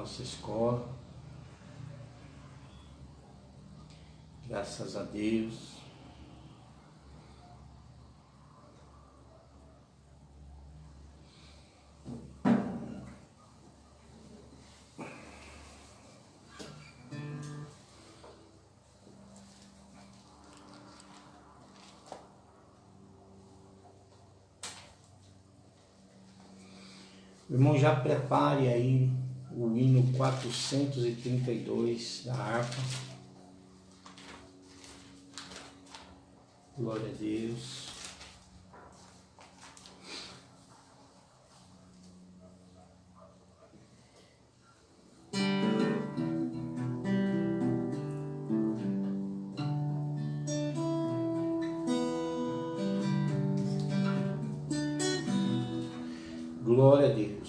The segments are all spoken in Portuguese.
nossa escola. Graças a Deus. O irmão, já prepare aí o hino 432 da harpa. Glória a Deus. Glória a Deus.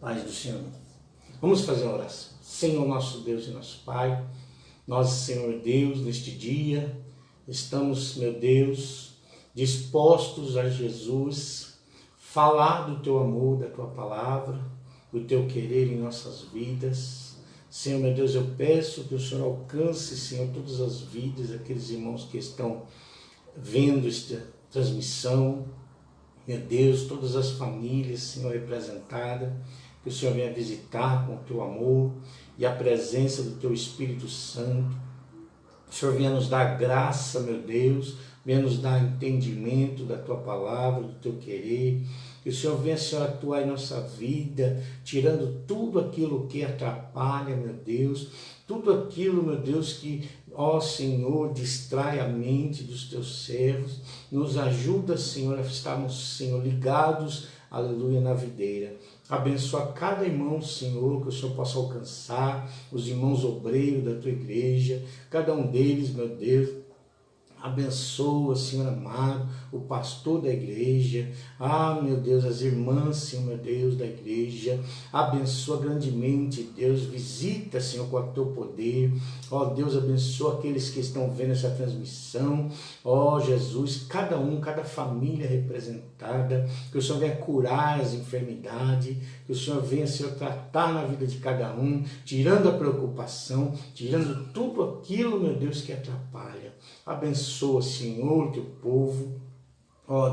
Paz do Senhor. Vamos fazer uma oração. Senhor nosso Deus e nosso Pai, nós, Senhor Deus, neste dia, estamos, meu Deus, dispostos a Jesus, falar do Teu amor, da Tua palavra, do Teu querer em nossas vidas. Senhor, meu Deus, eu peço que o Senhor alcance, Senhor, todas as vidas, aqueles irmãos que estão vendo esta transmissão, meu Deus, todas as famílias, Senhor, representadas, que o Senhor venha visitar com o Teu amor e a presença do Teu Espírito Santo. O Senhor venha nos dar graça, meu Deus, venha nos dar entendimento da Tua palavra, do Teu querer. Que o Senhor venha, Senhor, atuar em nossa vida, tirando tudo aquilo que atrapalha, meu Deus, tudo aquilo, meu Deus, que, ó Senhor, distrai a mente dos Teus servos. Nos ajuda, Senhor, a estarmos, Senhor, ligados, aleluia, na videira. Abençoa cada irmão, Senhor, que o Senhor possa alcançar, os irmãos obreiros da Tua igreja, cada um deles, meu Deus. Abençoa, Senhor amado, o pastor da igreja. Meu Deus, as irmãs, Senhor, meu Deus, da igreja. Abençoa grandemente, Deus. Visita, Senhor, com o Teu poder. Deus, abençoa aqueles que estão vendo essa transmissão. Jesus, cada um, cada família representada. Que o Senhor venha curar as enfermidades. Que o Senhor venha, Senhor, tratar na vida de cada um, tirando a preocupação, tirando tudo aquilo, meu Deus, que atrapalha. Abençoa, Senhor, Teu povo.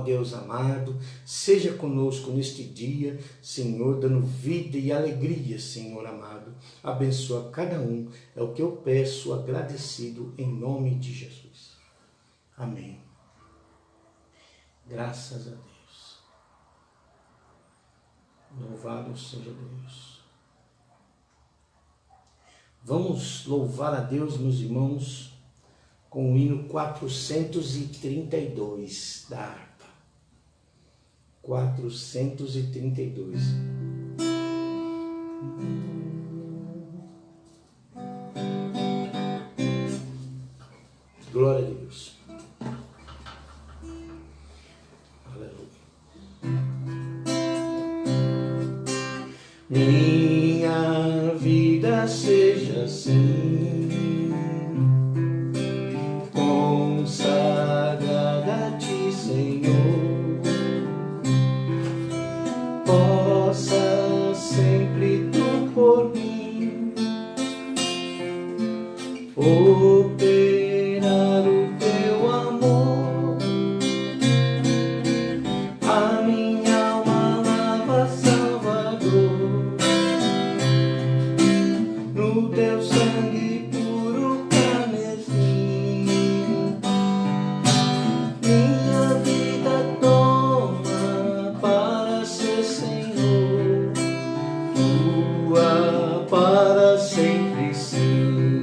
Deus amado, seja conosco neste dia, Senhor, dando vida e alegria, Senhor amado. Abençoa cada um, é o que eu peço, agradecido, em nome de Jesus. Amém. Graças a Deus. Louvado seja Deus. Vamos louvar a Deus, meus irmãos, com o hino 432 da harpa. 432. Glória a Deus. Aleluia. Minha vida seja assim, consagrada a Ti, Senhor, possa sempre Tu por mim operar o Teu amor. A minha alma lava, Salvador, no Teu sangue puro carmesim. Minha vida toma para ser, Senhor, Tua para sempre sim.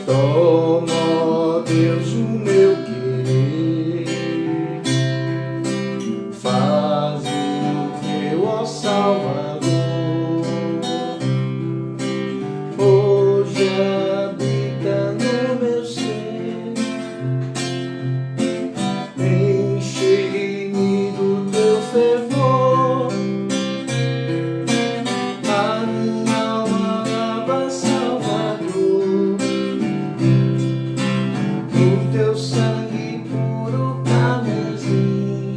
Toma, ó Deus, o meu querer, faze o teu, ó Salvador. Hoje habita no meu ser, enche-me do teu fervor. A minha alma lava, Salvador, no teu sangue puro carmesim.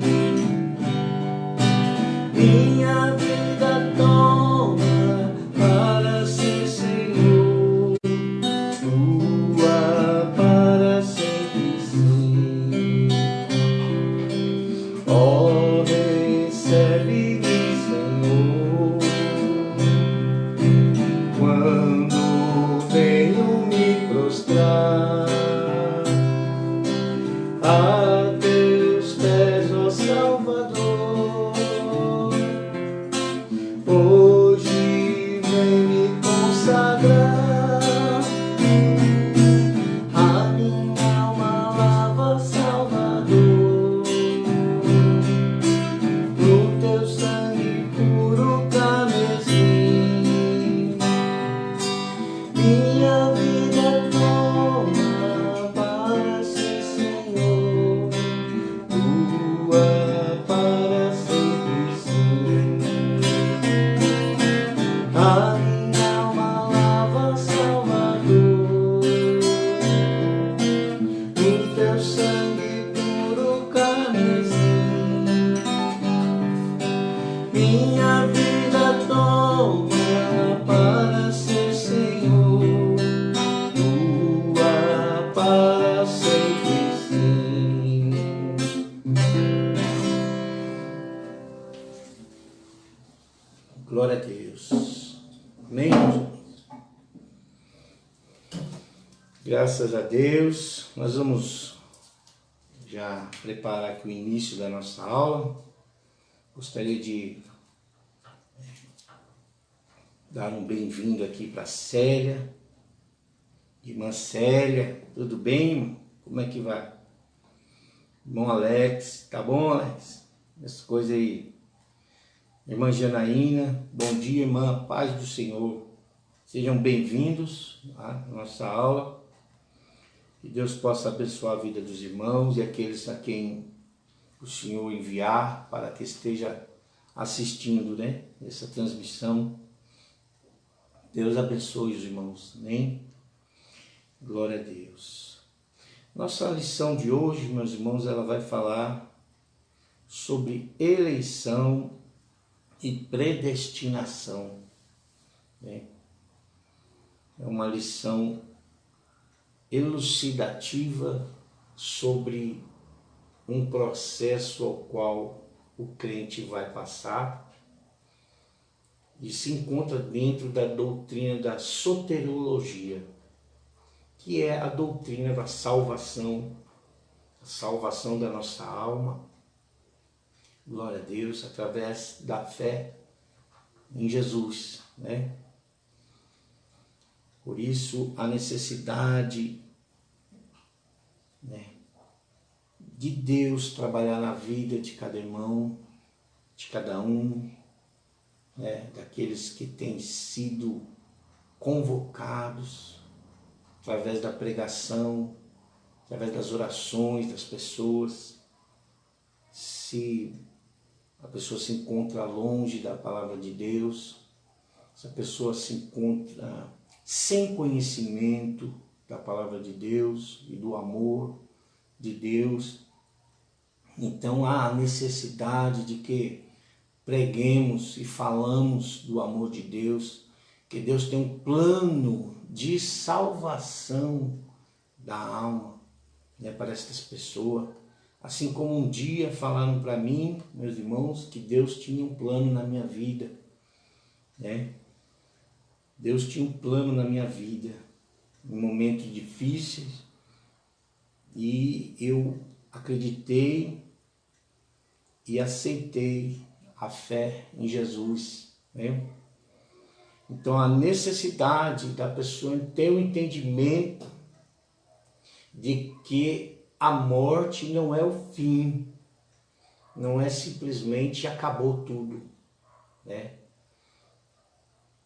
Minha vida toma para ser Senhor, tua para sempre sim. Ó, recebe-me, Senhor, quando venho me prostrar a teus pés, ó Salvador. Hoje vem me consagrar, a minha alma lava, Salvador, no teu sangue puro carmesim. Minha vida toma para ser Senhor, tua para sempre sim. A minha alma lava, Salvador, no teu sangue puro carmesim. Minha vida toma para ser Senhor, tua para sempre sim. Glória a Deus. Amém, meus irmãos? Graças a Deus. Nós vamos já preparar aqui o início da nossa aula. Gostaria de dar um bem-vindo aqui para Célia, irmã Célia. Tudo bem, irmão? Como é que vai? Irmão Alex, tá bom, Alex? Essas coisas aí. Irmã Janaína, bom dia, irmã, paz do Senhor. Sejam bem-vindos à nossa aula. Que Deus possa abençoar a vida dos irmãos e aqueles a quem o Senhor enviar para que esteja assistindo, né, essa transmissão. Deus abençoe os irmãos, amém? Glória a Deus. Nossa lição de hoje, meus irmãos, ela vai falar sobre eleição e predestinação, né? É uma lição elucidativa sobre um processo ao qual o crente vai passar e se encontra dentro da doutrina da soteriologia, que é a doutrina da salvação, a salvação da nossa alma, glória a Deus, através da fé em Jesus, né? Por isso a necessidade, né, de Deus trabalhar na vida de cada irmão, de cada um, né, daqueles que têm sido convocados através da pregação, através das orações das pessoas. Se a pessoa se encontra longe da palavra de Deus, se a pessoa se encontra sem conhecimento da palavra de Deus e do amor de Deus, então há a necessidade de que preguemos e falamos do amor de Deus, que Deus tem um plano de salvação da alma, né, para essas pessoas. Assim como um dia falaram para mim, meus irmãos, que Deus tinha um plano na minha vida, né? Deus tinha um plano na minha vida, em momentos difíceis, e eu acreditei e aceitei a fé em Jesus, né? Então a necessidade da pessoa ter um entendimento de que a morte não é o fim, não é simplesmente acabou tudo, né?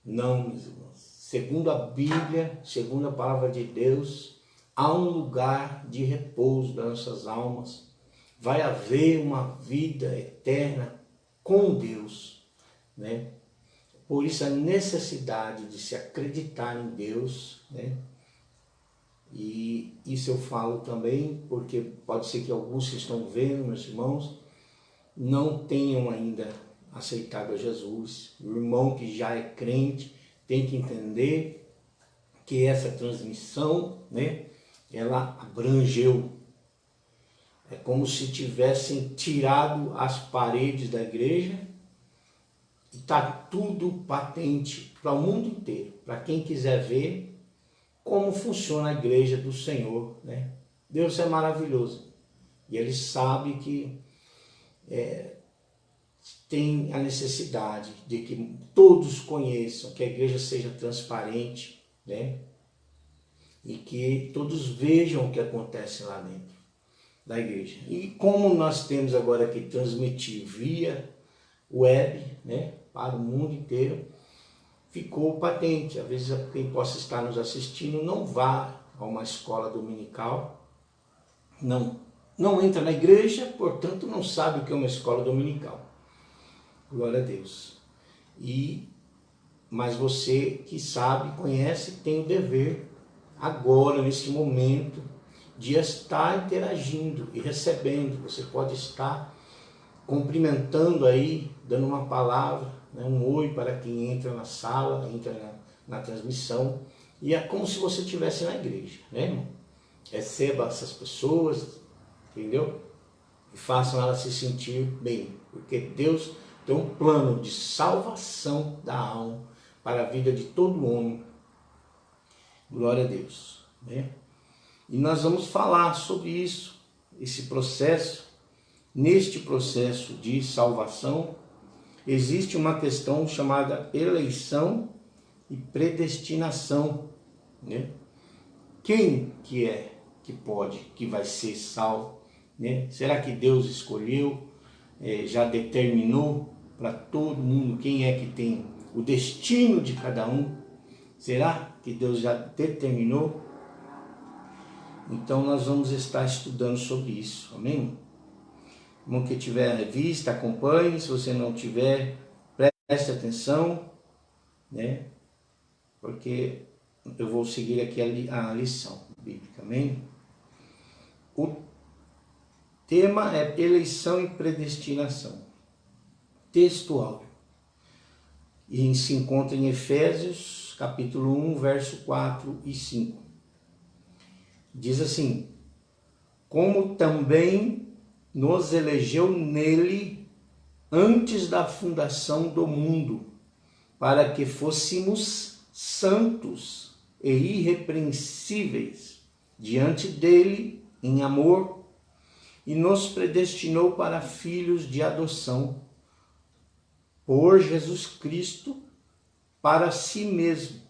Não, meus irmãos. Segundo a Bíblia, segundo a palavra de Deus, há um lugar de repouso das nossas almas. Vai haver uma vida eterna com Deus, né? Por isso a necessidade de se acreditar em Deus, né? E isso eu falo também porque pode ser que alguns que estão vendo, meus irmãos, não tenham ainda aceitado a Jesus. O irmão que já é crente tem que entender que essa transmissão, né, ela abrangeu. É como se tivessem tirado as paredes da igreja e está tudo patente para o mundo inteiro, para quem quiser ver como funciona a igreja do Senhor, né? Deus é maravilhoso e Ele sabe que tem a necessidade de que todos conheçam, que a igreja seja transparente, né? E que todos vejam o que acontece lá dentro da igreja. E como nós temos agora que transmitir via web, né, para o mundo inteiro, ficou patente. Às vezes quem possa estar nos assistindo não vá a uma escola dominical, não entra na igreja, portanto não sabe o que é uma escola dominical. Glória a Deus. Mas você que sabe, conhece, tem o dever agora, nesse momento, de estar interagindo e recebendo. Você pode estar cumprimentando aí, dando uma palavra, né, um oi para quem entra na sala, entra na transmissão. E é como se você estivesse na igreja, né, irmão? Receba essas pessoas, entendeu? E façam elas se sentir bem, porque Deus tem um plano de salvação da alma para a vida de todo homem. Glória a Deus, né? E nós vamos falar sobre isso, esse processo. Neste processo de salvação, existe uma questão chamada eleição e predestinação, né? Quem que é que pode, que vai ser salvo, né? Será que Deus escolheu, já determinou para todo mundo quem é que tem o destino de cada um? Será que Deus já determinou? Então nós vamos estar estudando sobre isso, amém? Irmão que tiver a revista, acompanhe. Se você não tiver, preste atenção, né? Porque eu vou seguir aqui a lição bíblica, amém? O tema é eleição e predestinação. Textual. E se encontra em Efésios, capítulo 1, verso 4 e 5. Diz assim: como também nos elegeu nele antes da fundação do mundo, para que fôssemos santos e irrepreensíveis diante dele em amor, e nos predestinou para filhos de adoção por Jesus Cristo para si mesmo,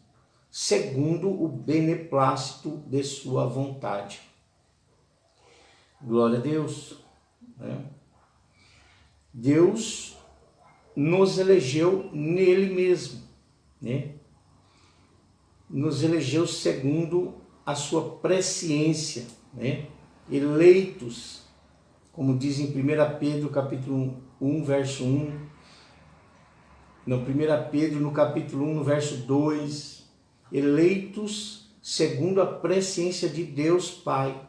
segundo o beneplácito de sua vontade. Glória a Deus, né? Deus nos elegeu nele mesmo, né? Nos elegeu segundo a sua presciência, né? Eleitos, como diz em 1 Pedro capítulo 1, verso 1, no 1 Pedro no capítulo 1, no verso 2, eleitos segundo a presciência de Deus Pai,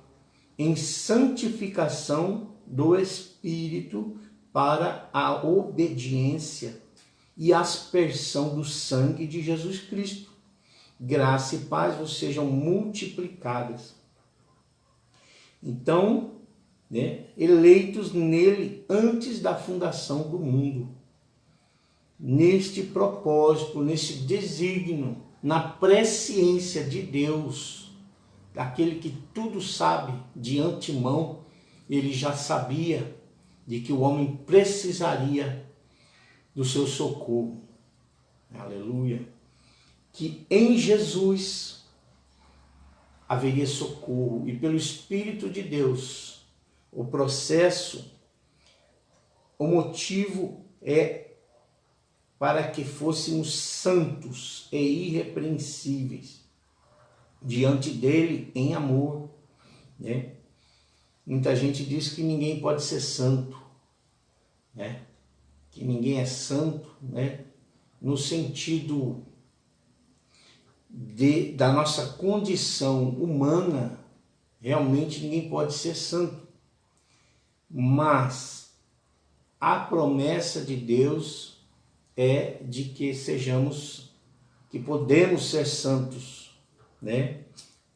em santificação do Espírito para a obediência e aspersão do sangue de Jesus Cristo. Graça e paz vos sejam multiplicadas. Então, né, eleitos nele antes da fundação do mundo, neste propósito, nesse desígnio, na presciência de Deus, daquele que tudo sabe de antemão, ele já sabia de que o homem precisaria do seu socorro. Aleluia. Que em Jesus haveria socorro. E pelo Espírito de Deus, o processo, o motivo é para que fôssemos santos e irrepreensíveis diante dele em amor, né? Muita gente diz que ninguém pode ser santo, né? Que ninguém é santo, né? No sentido da nossa condição humana, realmente ninguém pode ser santo. Mas a promessa de Deus é de que podemos ser santos, né?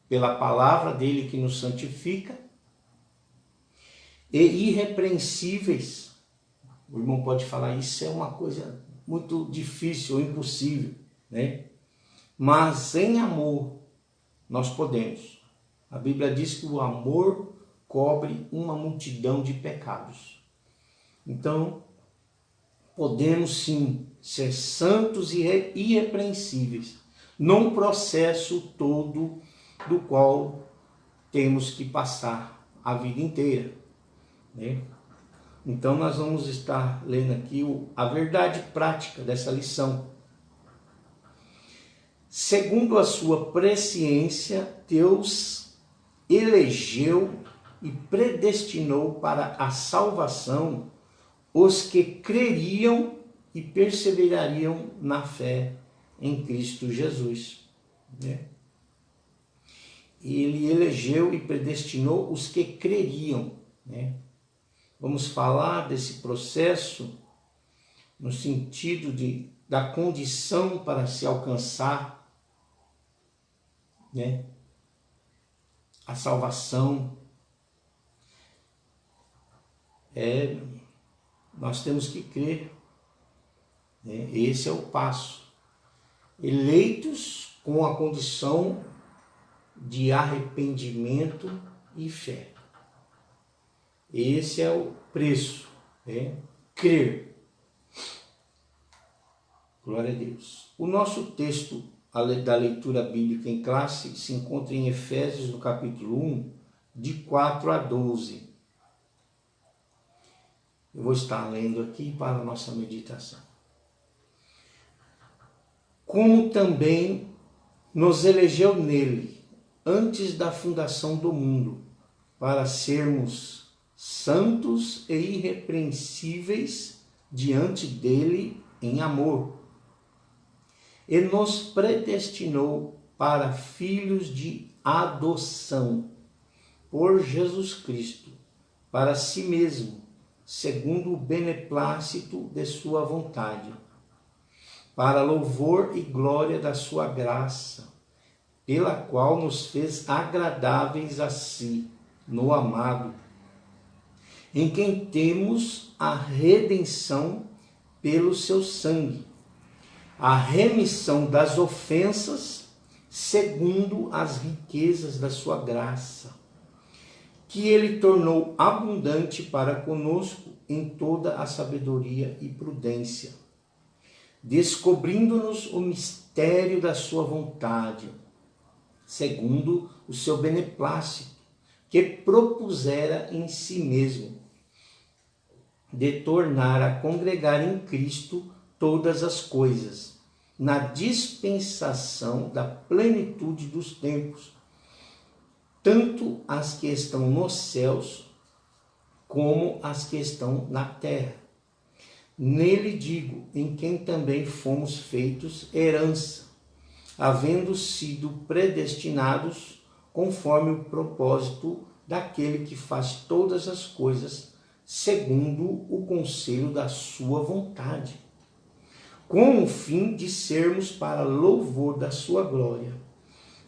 Pela palavra dele que nos santifica, e irrepreensíveis. O irmão pode falar, isso é uma coisa muito difícil ou impossível, né? Mas em amor nós podemos. A Bíblia diz que o amor cobre uma multidão de pecados. Então, podemos sim ser santos e irrepreensíveis num processo todo do qual temos que passar a vida inteira, né? Então nós vamos estar lendo aqui a verdade prática dessa lição. Segundo a sua presciência, Deus elegeu e predestinou para a salvação os que creriam e perseverariam na fé em Cristo Jesus, né? Ele elegeu e predestinou os que creriam, né? Vamos falar desse processo no sentido da condição para se alcançar, né, a salvação. Nós temos que crer, né? Esse é o passo. Eleitos com a condição de arrependimento e fé. Esse é o preço, né? Crer. Glória a Deus. O nosso texto da leitura bíblica em classe se encontra em Efésios, no capítulo 1, de 4 a 12. Eu vou estar lendo aqui para a nossa meditação. Como também nos elegeu nele, antes da fundação do mundo, para sermos santos e irrepreensíveis diante dele em amor. E nos predestinou para filhos de adoção por Jesus Cristo, para si mesmo, segundo o beneplácito de sua vontade, para louvor e glória da sua graça, pela qual nos fez agradáveis a si, no amado, em quem temos a redenção pelo seu sangue, a remissão das ofensas, segundo as riquezas da sua graça, que ele tornou abundante para conosco em toda a sabedoria e prudência, descobrindo-nos o mistério da sua vontade, segundo o seu beneplácito, que propusera em si mesmo, de tornar a congregar em Cristo todas as coisas, na dispensação da plenitude dos tempos, tanto as que estão nos céus, como as que estão na terra. Nele digo, em quem também fomos feitos herança, havendo sido predestinados conforme o propósito daquele que faz todas as coisas segundo o conselho da sua vontade, com o fim de sermos para louvor da sua glória,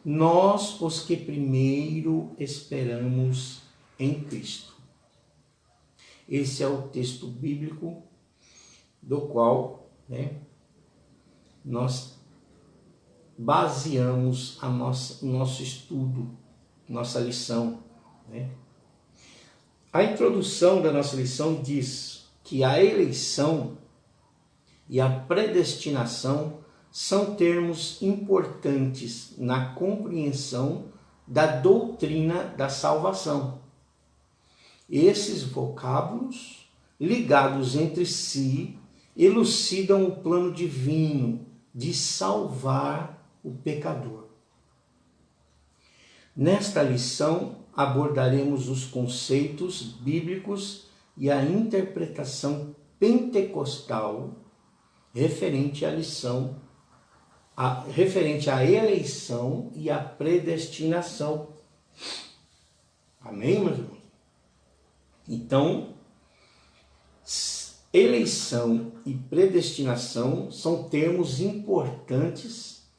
nós os que primeiro esperamos em Cristo. Esse é o texto bíblico do qual, né, nós baseamos o nosso estudo, nossa lição, né? A introdução da nossa lição diz que a eleição e a predestinação são termos importantes na compreensão da doutrina da salvação. Esses vocábulos, ligados entre si, elucidam o plano divino de salvar o pecador. Nesta lição, abordaremos os conceitos bíblicos e a interpretação pentecostal referente à eleição e à predestinação. Amém, meus irmãos? Então, eleição e predestinação são termos importantes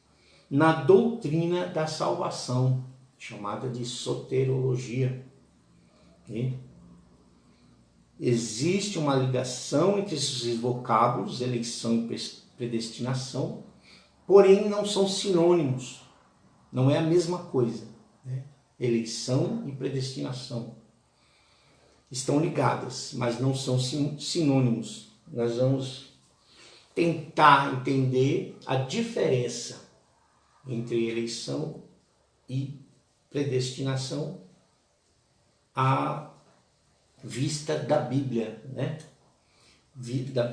na doutrina da salvação, chamada de soteriologia. Okay? Existe uma ligação entre esses vocábulos, eleição e predestinação, porém não são sinônimos, não é a mesma coisa. Né? Eleição e predestinação estão ligadas, mas não são sinônimos. Nós vamos tentar entender a diferença entre eleição e predestinação à vista da Bíblia, né?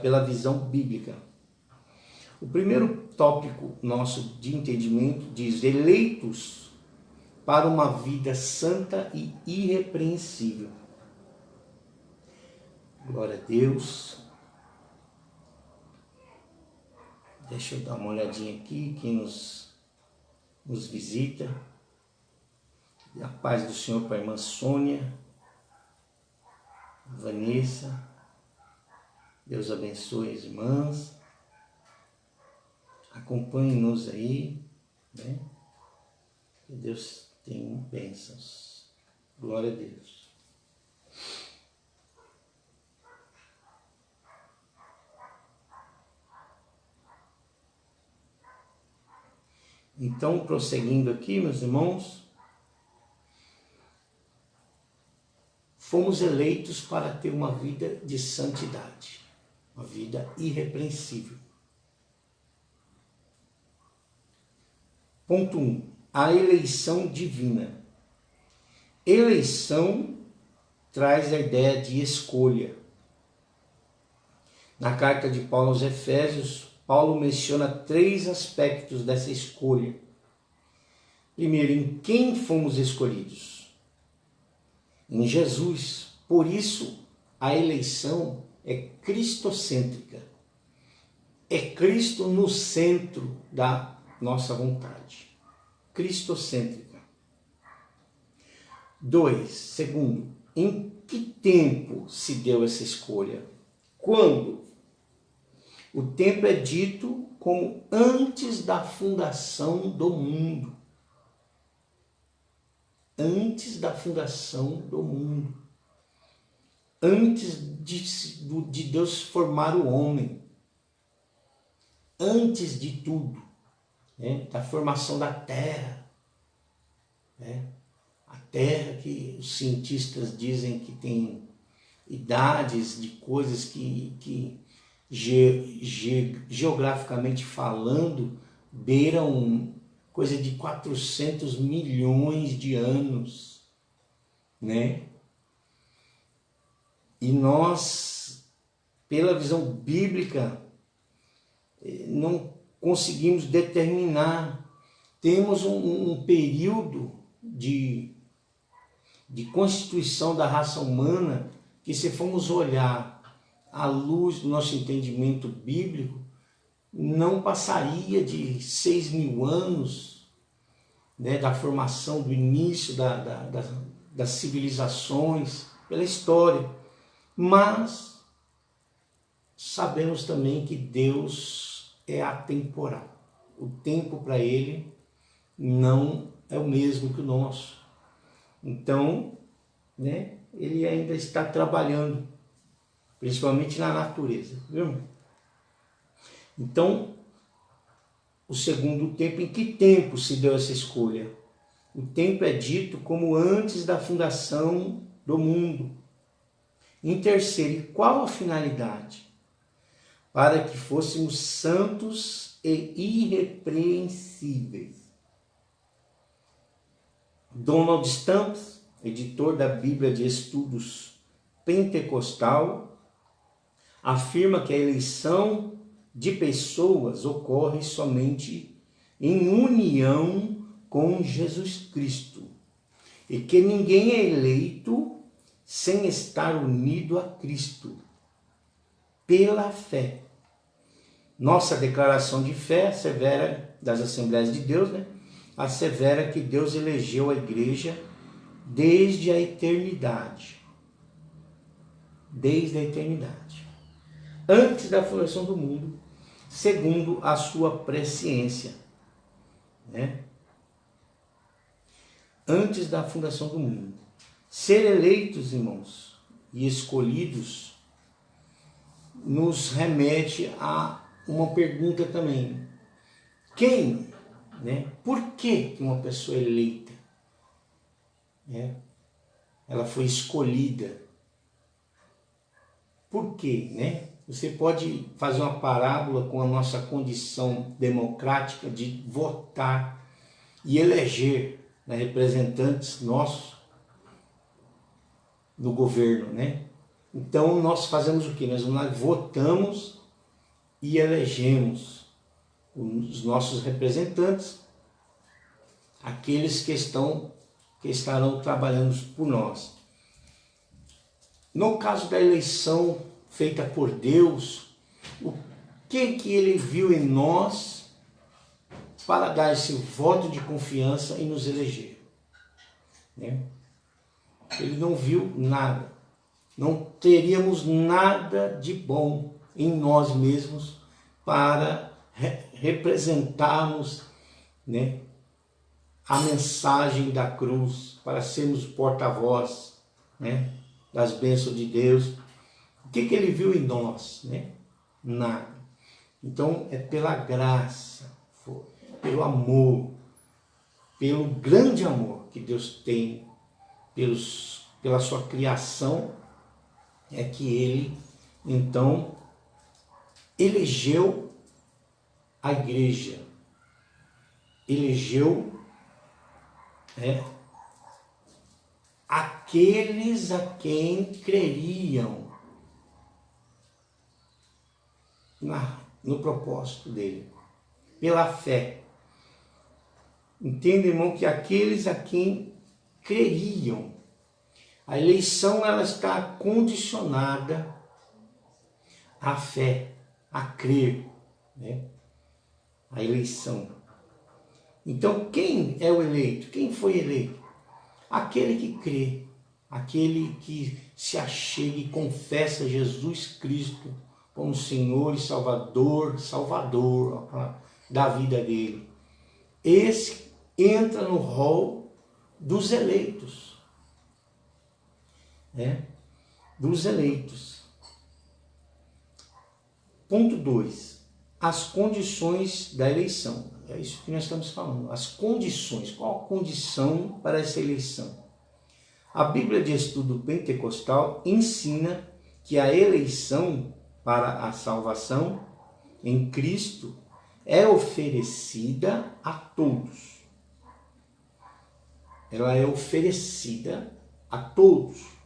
Pela visão bíblica. O primeiro tópico nosso de entendimento diz: eleitos para uma vida santa e irrepreensível. Glória a Deus. Deixa eu dar uma olhadinha aqui, quem nos visita. A paz do Senhor para a irmã Sônia, Vanessa. Deus abençoe as irmãs. Acompanhe-nos aí, né? Que Deus tenha bênçãos. Glória a Deus. Então, prosseguindo aqui, meus irmãos, fomos eleitos para ter uma vida de santidade, uma vida irrepreensível. Ponto 1. A eleição divina. Eleição traz a ideia de escolha. Na carta de Paulo aos Efésios, Paulo menciona 3 aspectos dessa escolha. Primeiro, em quem fomos escolhidos? Em Jesus. Por isso, a eleição é cristocêntrica. É Cristo no centro da nossa vontade. Cristocêntrica. 2. Segundo, em que tempo se deu essa escolha? Quando? O tempo é dito como antes da fundação do mundo. Antes da fundação do mundo. Antes de Deus formar o homem. Antes de tudo. Né? Da formação da Terra. Né? A Terra que os cientistas dizem que tem idades de coisas que geograficamente falando, beiram coisa de 400 milhões de anos, né? E nós, pela visão bíblica, não conseguimos determinar. Temos um período de constituição da raça humana que, se formos olhar à luz do nosso entendimento bíblico, não passaria de 6.000 anos, né, da formação, do início das civilizações, pela história. Mas sabemos também que Deus é atemporal. O tempo para Ele não é o mesmo que o nosso. Então, né, Ele ainda está trabalhando, principalmente na natureza, viu? Então, o segundo tempo, em que tempo se deu essa escolha? O tempo é dito como antes da fundação do mundo. Em terceiro, e qual a finalidade? Para que fôssemos santos e irrepreensíveis. Donald Stamps, editor da Bíblia de Estudos Pentecostal, afirma que a eleição de pessoas ocorre somente em união com Jesus Cristo e que ninguém é eleito sem estar unido a Cristo pela fé. Nossa declaração de fé assevera, das Assembleias de Deus, assevera que Deus elegeu a igreja desde a eternidade. Desde a eternidade. Antes da fundação do mundo, segundo a sua presciência. Antes da fundação do mundo. Ser eleitos, irmãos, e escolhidos, nos remete a uma pergunta também. Quem, por que uma pessoa eleita, ela foi escolhida? Por quê, Você pode fazer uma parábola com a nossa condição democrática de votar e eleger representantes nossos no governo, Então nós fazemos o quê? Nós votamos e elegemos os nossos representantes, aqueles que estarão trabalhando por nós. No caso da eleição feita por Deus, o que ele viu em nós para dar esse voto de confiança e nos eleger? Ele não viu nada. Não teríamos nada de bom em nós mesmos para representarmos a mensagem da cruz, para sermos porta-voz das bênçãos de Deus. O que ele viu em nós? Nada. Então é pela graça, pelo amor, pelo grande amor que Deus tem pela sua criação, é que ele então elegeu a igreja, elegeu aqueles a quem creriam no propósito dele, pela fé. Entenda, irmão, que aqueles a quem creriam. A eleição, ela está condicionada à fé, a crer, a eleição. Então, quem é o eleito? Quem foi eleito? Aquele que crê, aquele que se achega e confessa Jesus Cristo como Senhor e Salvador da vida dele. Esse entra no rol dos eleitos. Dos eleitos. Ponto 2. As condições da eleição. É isso que nós estamos falando. As condições. Qual a condição para essa eleição? A Bíblia de Estudo Pentecostal ensina que a eleição para a salvação em Cristo é oferecida a todos. Ela é oferecida a todos.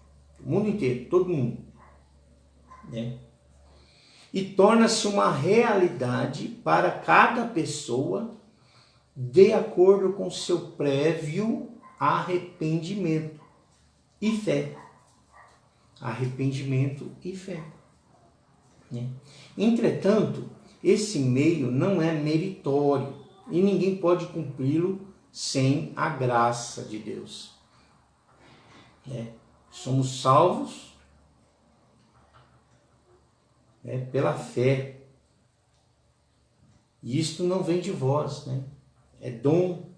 O mundo inteiro, todo mundo. E torna-se uma realidade para cada pessoa de acordo com seu prévio arrependimento e fé. Arrependimento e fé. Entretanto, esse meio não é meritório e ninguém pode cumpri-lo sem a graça de Deus. Somos salvos pela fé. E isto não vem de vós, é dom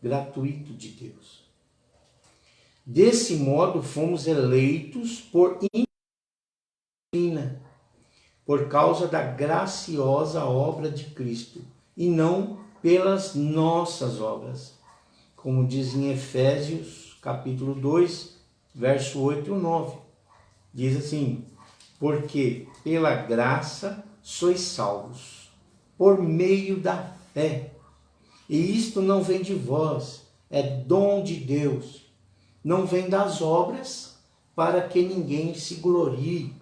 gratuito de Deus. Desse modo, fomos eleitos por indisciplina, por causa da graciosa obra de Cristo, e não pelas nossas obras. Como diz em Efésios, capítulo 2, verso 8 e 9. Diz assim: porque pela graça sois salvos, por meio da fé. E isto não vem de vós, é dom de Deus. Não vem das obras para que ninguém se glorie,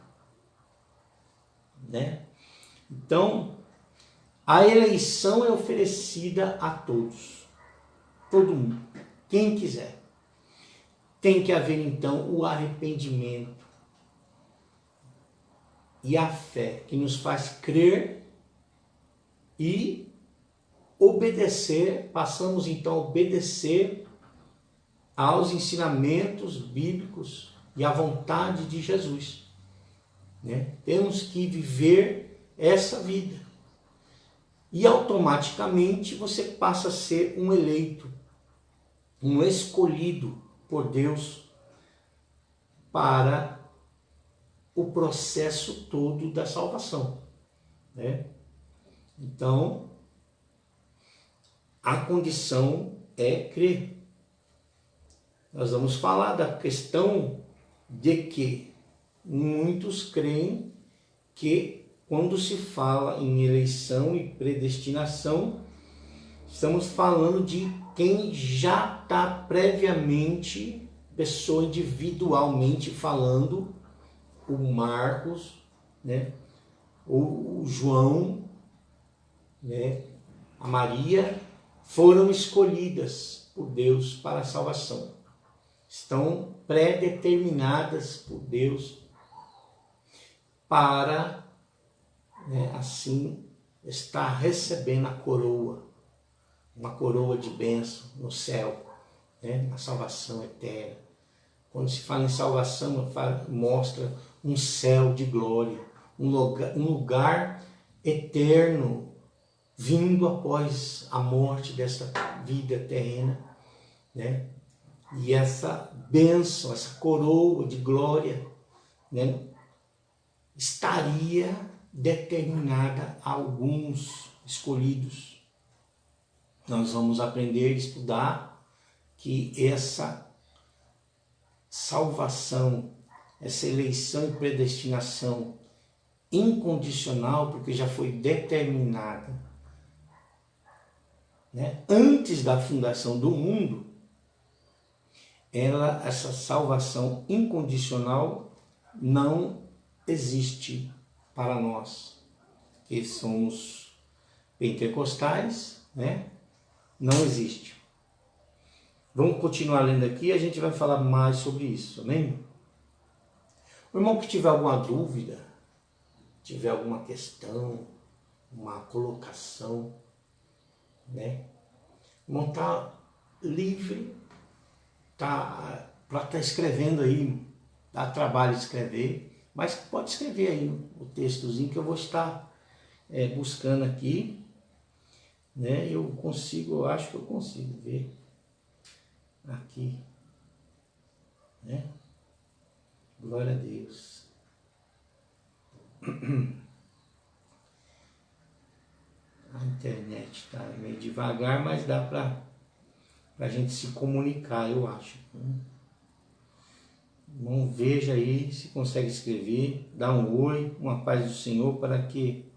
né? Então, a eleição é oferecida a todos, todo mundo, quem quiser. Tem que haver então o arrependimento e a fé que nos faz crer e obedecer. Passamos então a obedecer aos ensinamentos bíblicos e à vontade de Jesus, né? Temos que viver essa vida e automaticamente você passa a ser um eleito, um escolhido por Deus para o processo todo da salvação, né? Então, a condição é crer. Nós vamos falar da questão de que muitos creem que quando se fala em eleição e predestinação, estamos falando de quem já está previamente, pessoa individualmente falando, o Marcos, né? O João, né? A Maria, foram escolhidas por Deus para a salvação. Estão predeterminadas por Deus para, né, assim, estar recebendo a coroa, uma coroa de bênção no céu, né, na salvação eterna. Quando se fala em salvação, mostra um céu de glória, um lugar eterno, vindo após a morte dessa vida terrena, né? E essa bênção, essa coroa de glória, né, estaria determinada a alguns escolhidos. Nós vamos aprender a estudar que essa salvação, essa eleição e predestinação incondicional, porque já foi determinada, né, antes da fundação do mundo, essa salvação incondicional não existe para nós, que somos pentecostais, né? Não existe. Vamos continuar lendo aqui, a gente vai falar mais sobre isso, amém? O irmão que tiver alguma dúvida, tiver alguma questão, uma colocação, né? O irmão está livre, tá para estar escrevendo aí, dá trabalho escrever, mas pode escrever aí o textozinho que eu vou estar buscando aqui, né? Eu acho que eu consigo ver aqui, né? Glória a Deus. A internet está meio devagar, mas dá para a gente se comunicar, eu acho. Então, veja aí se consegue escrever, dá um oi, uma paz do Senhor, para que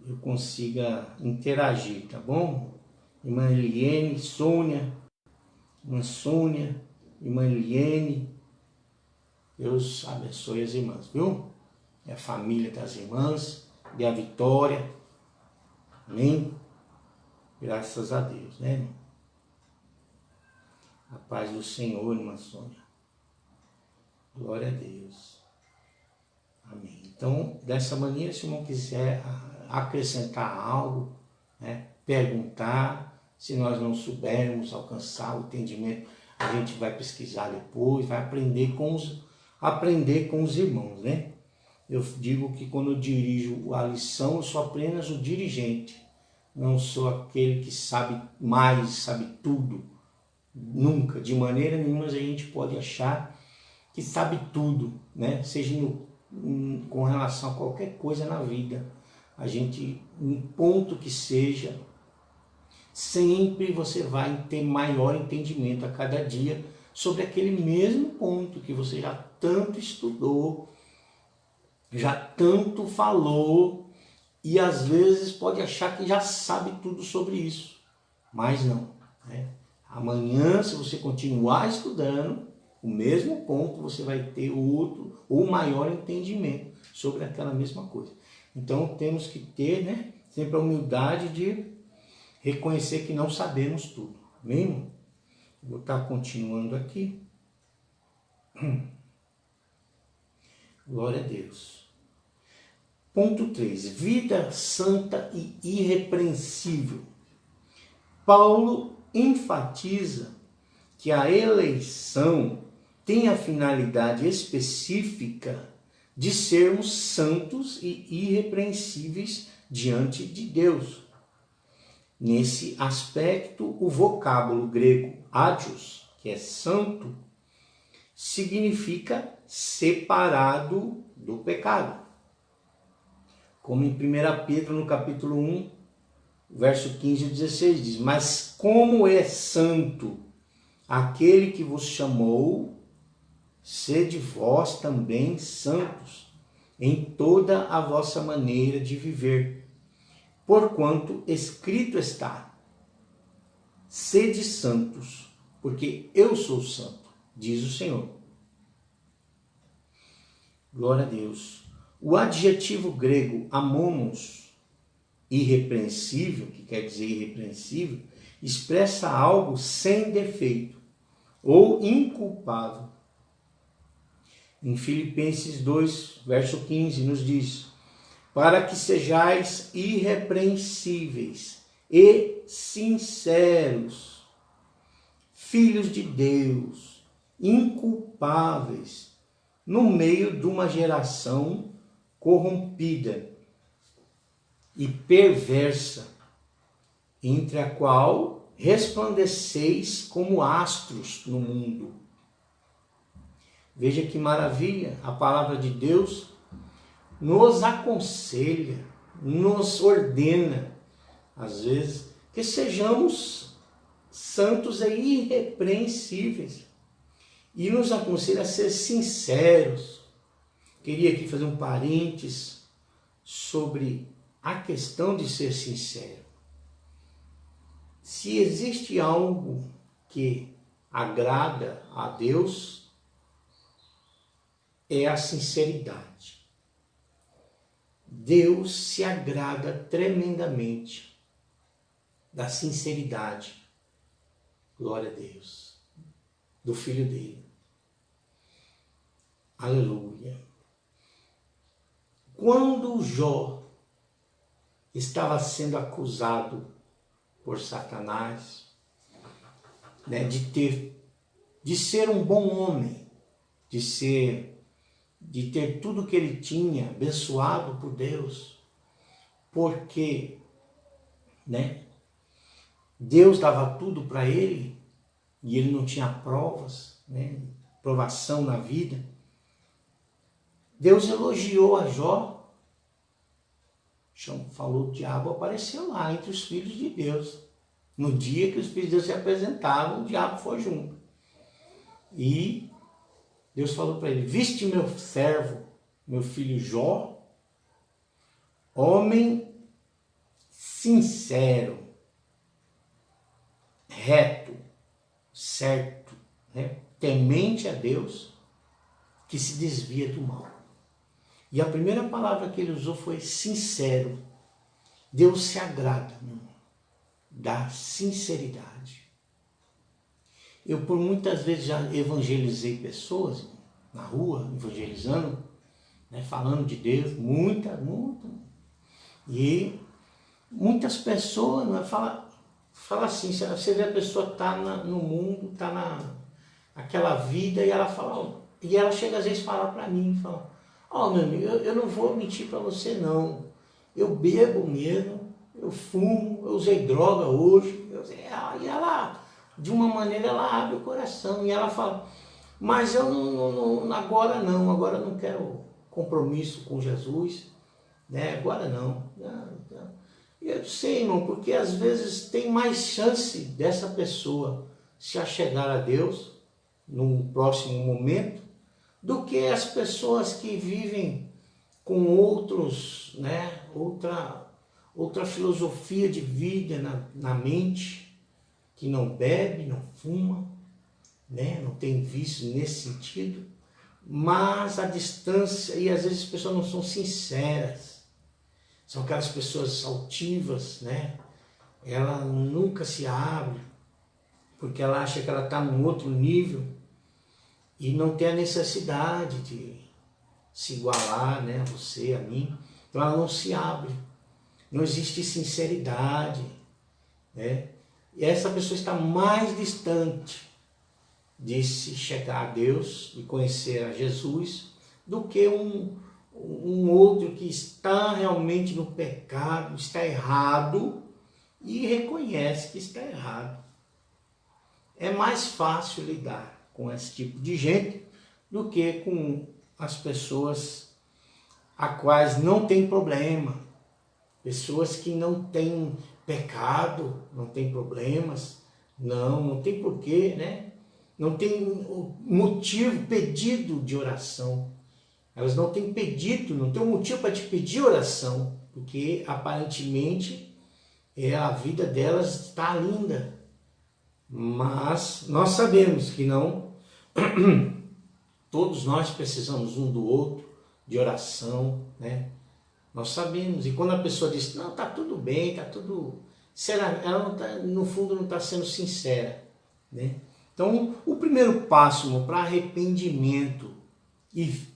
eu consiga interagir, tá bom? Irmã Eliene, Sônia, irmã Sônia, irmã Eliene, Deus abençoe as irmãs, viu? É a família das irmãs, e a Vitória, amém? Graças a Deus, né, irmão? A paz do Senhor, irmã Sônia. Glória a Deus. Amém. Então, dessa maneira, se o irmão quiser acrescentar algo, né, perguntar, se nós não soubermos alcançar o entendimento, a gente vai pesquisar depois, vai aprender com os irmãos, né? Eu digo que quando eu dirijo a lição, eu sou apenas o dirigente. Não sou aquele que sabe mais, sabe tudo. Nunca, de maneira nenhuma a gente pode achar que sabe tudo, né? Seja com relação a qualquer coisa na vida. A gente, um ponto que seja, sempre você vai ter maior entendimento a cada dia sobre aquele mesmo ponto que você já tanto estudou, já tanto falou e às vezes pode achar que já sabe tudo sobre isso, mas não, né? Amanhã, se você continuar estudando o mesmo ponto, você vai ter outro ou maior entendimento sobre aquela mesma coisa. Então temos que ter, né, sempre a humildade de reconhecer que não sabemos tudo. Amém, irmão? Vou estar continuando aqui. Glória a Deus. Ponto 3. Vida santa e irrepreensível. Paulo enfatiza que a eleição tem a finalidade específica de sermos santos e irrepreensíveis diante de Deus. Nesse aspecto, o vocábulo grego hagios, que é santo, significa separado do pecado. Como em 1 Pedro, no capítulo 1, verso 15 e 16, diz: mas como é santo aquele que vos chamou, sede vós também santos em toda a vossa maneira de viver. Porquanto escrito está: sede santos, porque eu sou santo, diz o Senhor. Glória a Deus. O adjetivo grego amonos, irrepreensível, que quer dizer irrepreensível, expressa algo sem defeito ou inculpável. Em Filipenses 2, verso 15, nos diz: para que sejais irrepreensíveis e sinceros, filhos de Deus, inculpáveis, no meio de uma geração corrompida e perversa, entre a qual resplandeceis como astros no mundo. Veja que maravilha, a palavra de Deus nos aconselha, nos ordena, às vezes, que sejamos santos e irrepreensíveis. E nos aconselha a ser sinceros. Queria aqui fazer um parênteses sobre a questão de ser sincero. Se existe algo que agrada a Deus, é a sinceridade. Deus se agrada tremendamente da sinceridade, glória a Deus, do Filho dele. Aleluia. Quando Jó estava sendo acusado por Satanás, né, de ser um bom homem, de ter tudo que ele tinha, abençoado por Deus, porque, né, Deus dava tudo para ele e ele não tinha provas, né, provação na vida. Deus elogiou a Jó, falou: o diabo apareceu lá entre os filhos de Deus. No dia que os filhos de Deus se apresentavam, o diabo foi junto. E Deus falou para ele: viste meu servo, meu filho Jó, homem sincero, reto, certo, né? Temente a Deus, que se desvia do mal. E a primeira palavra que ele usou foi sincero. Deus se agrada, meu irmão, da sinceridade. Eu por muitas vezes já evangelizei pessoas na rua, evangelizando, né, falando de Deus, muita. E muitas pessoas, né, fala assim, você vê a pessoa está no mundo, está naquela vida, e ela fala, e ela chega às vezes a falar para mim, fala: ó, meu amigo, eu não vou mentir para você não, eu bebo mesmo, eu fumo, eu usei droga hoje, e ela, de uma maneira, ela abre o coração, e ela fala: mas eu agora eu não quero compromisso com Jesus, né, agora não. E eu sei, irmão, porque às vezes tem mais chance dessa pessoa se achegar a Deus num próximo momento, do que as pessoas que vivem com outros, né, outra filosofia de vida na mente, que não bebe, não fuma, né? Não tem vício nesse sentido, mas a distância, e às vezes as pessoas não são sinceras, são aquelas pessoas altivas, né? Ela nunca se abre, porque ela acha que ela está num outro nível e não tem a necessidade de se igualar, né? A você, a mim. Então ela não se abre, não existe sinceridade, né? E essa pessoa está mais distante de se chegar a Deus, de conhecer a Jesus, do que um outro que está realmente no pecado, está errado e reconhece que está errado. É mais fácil lidar com esse tipo de gente do que com as pessoas a quais não tem problema, pessoas que não têm pecado, não têm problemas, não tem porquê, né? Não tem motivo, pedido de oração. Elas não têm pedido, não tem um motivo para te pedir oração, porque aparentemente a vida delas está linda. Mas nós sabemos que não, todos nós precisamos um do outro, de oração, né? Nós sabemos, e quando a pessoa diz, não, está tudo bem, está tudo... Será? Ela não tá, no fundo não está sendo sincera, né? Então, o primeiro passo para arrependimento e,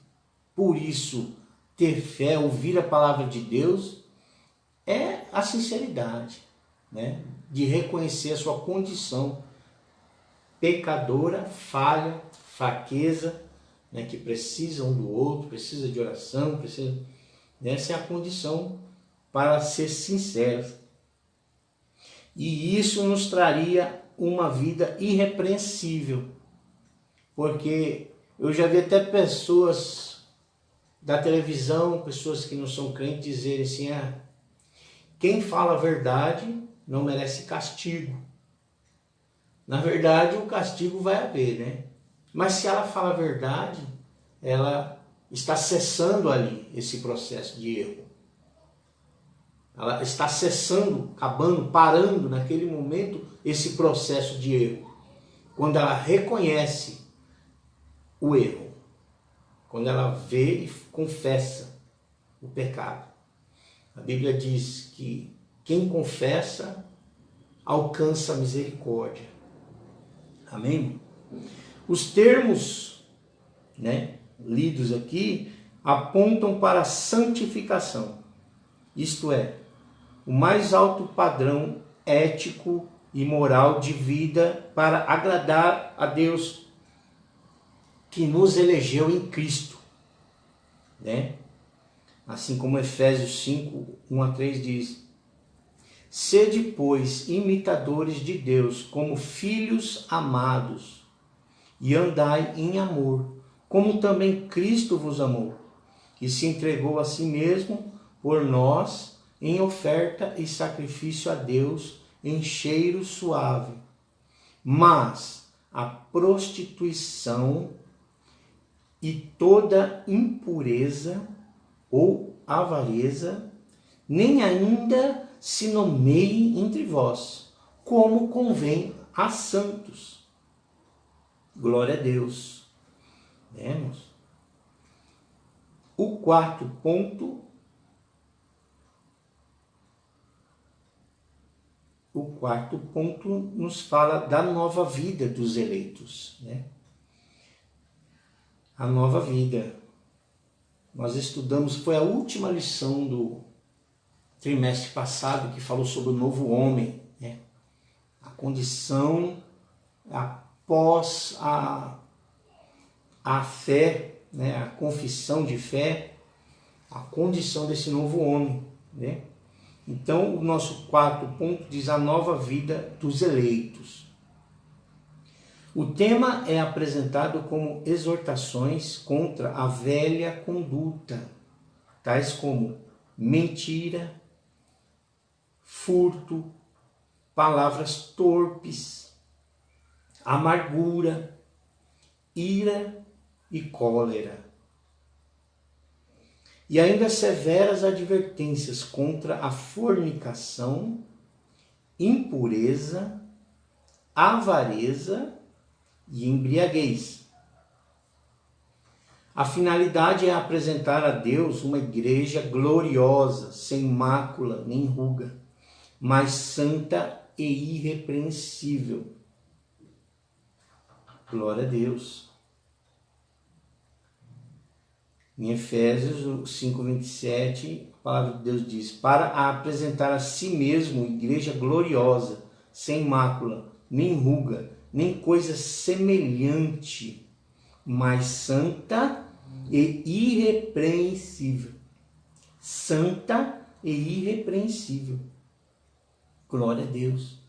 por isso, ter fé, ouvir a palavra de Deus, é a sinceridade, né? De reconhecer a sua condição pecadora, falha, fraqueza, né? Que precisa um do outro, precisa de oração, precisa... Essa é a condição para ser sinceros. E isso nos traria uma vida irrepreensível, porque eu já vi até pessoas da televisão, pessoas que não são crentes, dizerem assim, quem fala a verdade não merece castigo. Na verdade, o castigo vai haver, né? Mas se ela fala a verdade, ela está cessando ali esse processo de erro. Ela está cessando, acabando, parando naquele momento esse processo de erro. Quando ela reconhece o erro, quando ela vê e confessa o pecado. A Bíblia diz que quem confessa alcança a misericórdia. Amém? Os termos, né, lidos aqui apontam para a santificação. Isto é, o mais alto padrão ético e moral de vida para agradar a Deus, que nos elegeu em Cristo, né? Assim como Efésios 5, 1-3 diz, sede, pois, imitadores de Deus, como filhos amados, e andai em amor, como também Cristo vos amou, e se entregou a si mesmo por nós, em oferta e sacrifício a Deus, em cheiro suave. Mas a prostituição e toda impureza ou avareza nem ainda se nomeie entre vós, como convém a santos. Glória a Deus. Vemos? O quarto ponto, nos fala da nova vida dos eleitos, né? A nova vida. Nós estudamos, foi a última lição do trimestre passado que falou sobre o novo homem, né? A condição após a fé, né? A confissão de fé, a condição desse novo homem, né? Então, o nosso quarto ponto diz a nova vida dos eleitos. O tema é apresentado como exortações contra a velha conduta, tais como mentira, furto, palavras torpes, amargura, ira e cólera. E ainda severas advertências contra a fornicação, impureza, avareza e embriaguez. A finalidade é apresentar a Deus uma igreja gloriosa, sem mácula nem ruga, mas santa e irrepreensível. Glória a Deus. Em Efésios 5:27, a palavra de Deus diz: para apresentar a si mesmo igreja gloriosa, sem mácula, nem ruga, nem coisa semelhante, mas santa e irrepreensível. Santa e irrepreensível. Glória a Deus.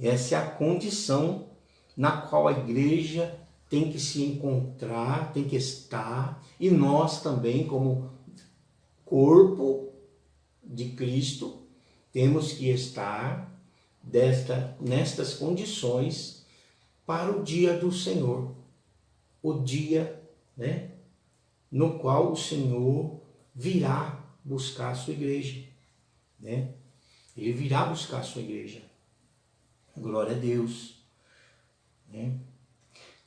Essa é a condição na qual a igreja tem que se encontrar, tem que estar, e nós também, como corpo de Cristo, temos que estar nestas condições para o dia do Senhor, o dia, né, no qual o Senhor virá buscar a sua igreja, né? Ele virá buscar a sua igreja. Glória a Deus, né?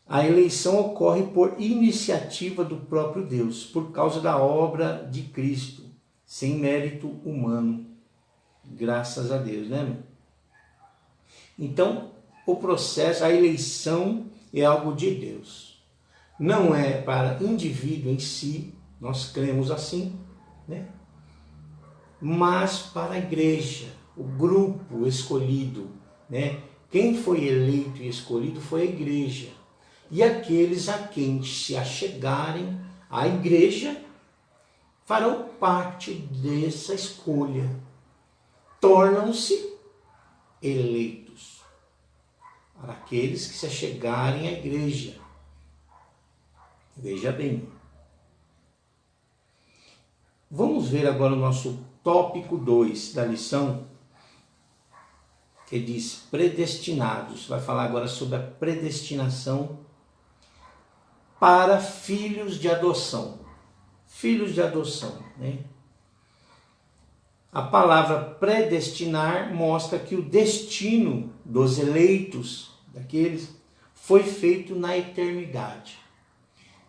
A eleição ocorre por iniciativa do próprio Deus, por causa da obra de Cristo, sem mérito humano. Graças a Deus, né, irmão? Então, o processo, a eleição é algo de Deus. Não é para indivíduo em si, nós cremos assim, né? Mas para a igreja, o grupo escolhido, né? Quem foi eleito e escolhido foi a igreja. E aqueles a quem se achegarem à igreja farão parte dessa escolha. Tornam-se eleitos. Para aqueles que se achegarem à igreja. Veja bem. Vamos ver agora o nosso tópico 2 da lição, que diz predestinados. Vai falar agora sobre a predestinação para filhos de adoção. Filhos de adoção, né? A palavra predestinar mostra que o destino dos eleitos, daqueles, foi feito na eternidade.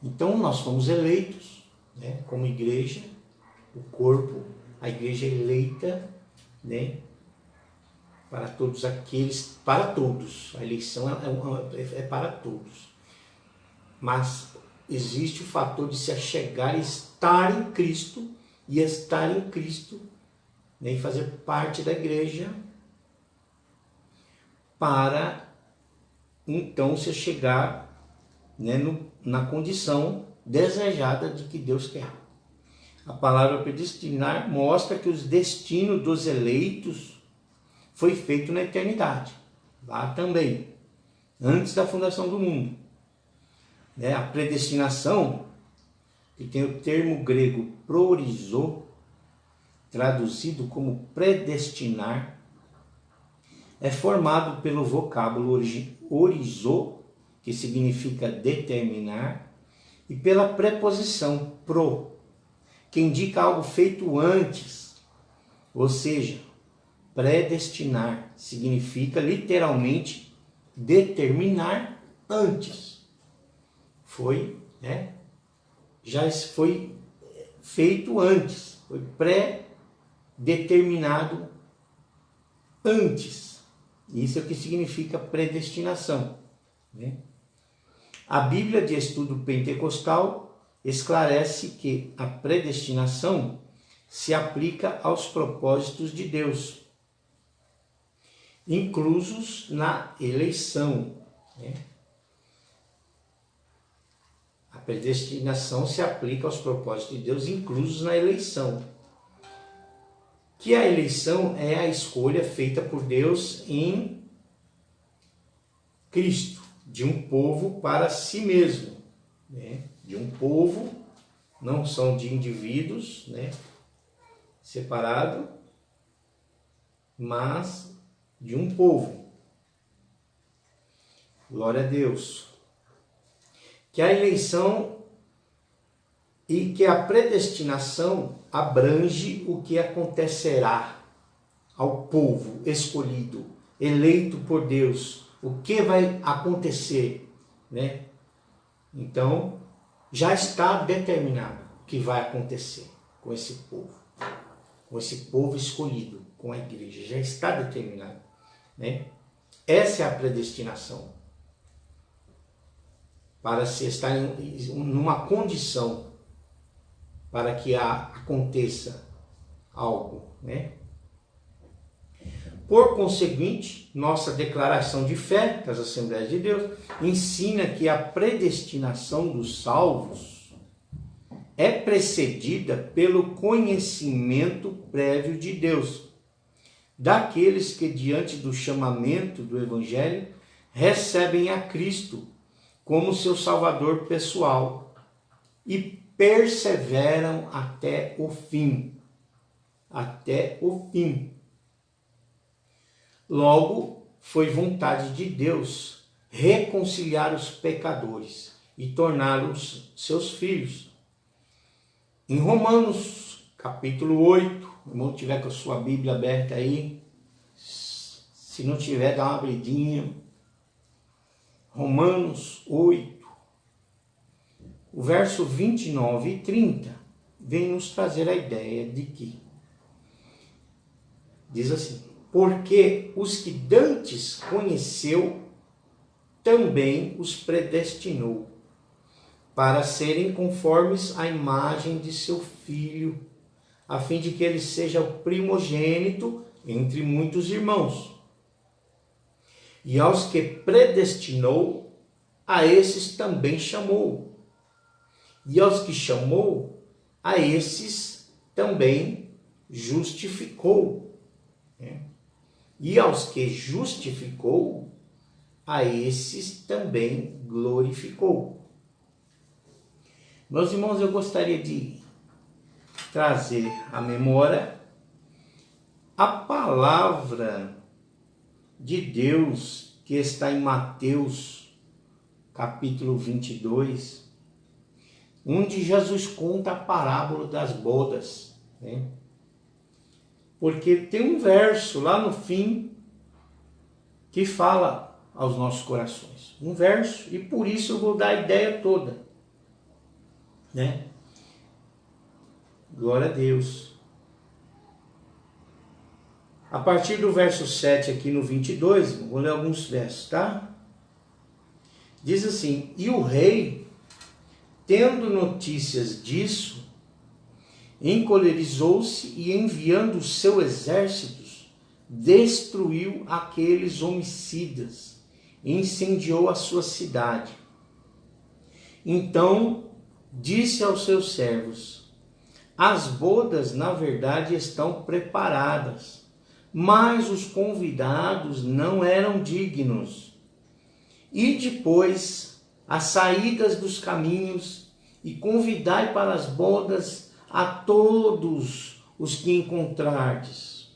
Então nós fomos eleitos, né, como igreja, o corpo, a igreja eleita, né, para todos aqueles, para todos. A eleição é para todos. Mas existe o fator de se achegar e estar em Cristo, e estar em Cristo, né, e fazer parte da igreja, para então se chegar, né, na condição desejada de que Deus quer. A palavra predestinar mostra que os destinos dos eleitos foi feito na eternidade, lá também, antes da fundação do mundo. A predestinação, que tem o termo grego proorizo, traduzido como predestinar, é formado pelo vocábulo orizo, que significa determinar, e pela preposição pro, que indica algo feito antes. Ou seja, predestinar significa literalmente determinar antes. Já foi feito antes, foi pré-determinado antes. Isso é o que significa predestinação, né? A Bíblia de Estudo Pentecostal esclarece que a predestinação se aplica aos propósitos de Deus, inclusos na eleição, né? A predestinação se aplica aos propósitos de Deus, inclusos na eleição. Que a eleição é a escolha feita por Deus em Cristo, de um povo para si mesmo, né? De um povo, não são de indivíduos, né, separado, mas de um povo. Glória a Deus. Que a eleição e que a predestinação abrange o que acontecerá ao povo escolhido, eleito por Deus, o que vai acontecer, né? Então, já está determinado o que vai acontecer com esse povo escolhido, com a igreja, já está determinado, né? Essa é a predestinação, para se estar numa condição para que aconteça algo, né? Por conseguinte, nossa declaração de fé das Assembleias de Deus ensina que a predestinação dos salvos é precedida pelo conhecimento prévio de Deus, daqueles que, diante do chamamento do Evangelho, recebem a Cristo como seu Salvador pessoal e perseveram até o fim. Até o fim. Logo, foi vontade de Deus reconciliar os pecadores e torná-los seus filhos. Em Romanos, capítulo 8, o irmão tiver com a sua Bíblia aberta aí, se não tiver, dá uma abridinha. Romanos 8, o verso 29 e 30, vem nos trazer a ideia de que, diz assim: porque os que dantes conheceu, também os predestinou, para serem conformes à imagem de seu Filho, a fim de que ele seja o primogênito entre muitos irmãos. E aos que predestinou, a esses também chamou. E aos que chamou, a esses também justificou. E aos que justificou, a esses também glorificou. Meus irmãos, eu gostaria de trazer à memória a palavra de Deus que está em Mateus, capítulo 22, onde Jesus conta a parábola das bodas, né? Porque tem um verso lá no fim que fala aos nossos corações. Um verso, e por isso eu vou dar a ideia toda, né? Glória a Deus. A partir do verso 7 aqui no 22, vou ler alguns versos, tá? Diz assim: e o rei, tendo notícias disso, encolerizou-se e, enviando os seus exércitos, destruiu aqueles homicidas e incendiou a sua cidade. Então disse aos seus servos: as bodas, na verdade, estão preparadas, mas os convidados não eram dignos. E depois, as saídas dos caminhos, e convidai para as bodas a todos os que encontrardes.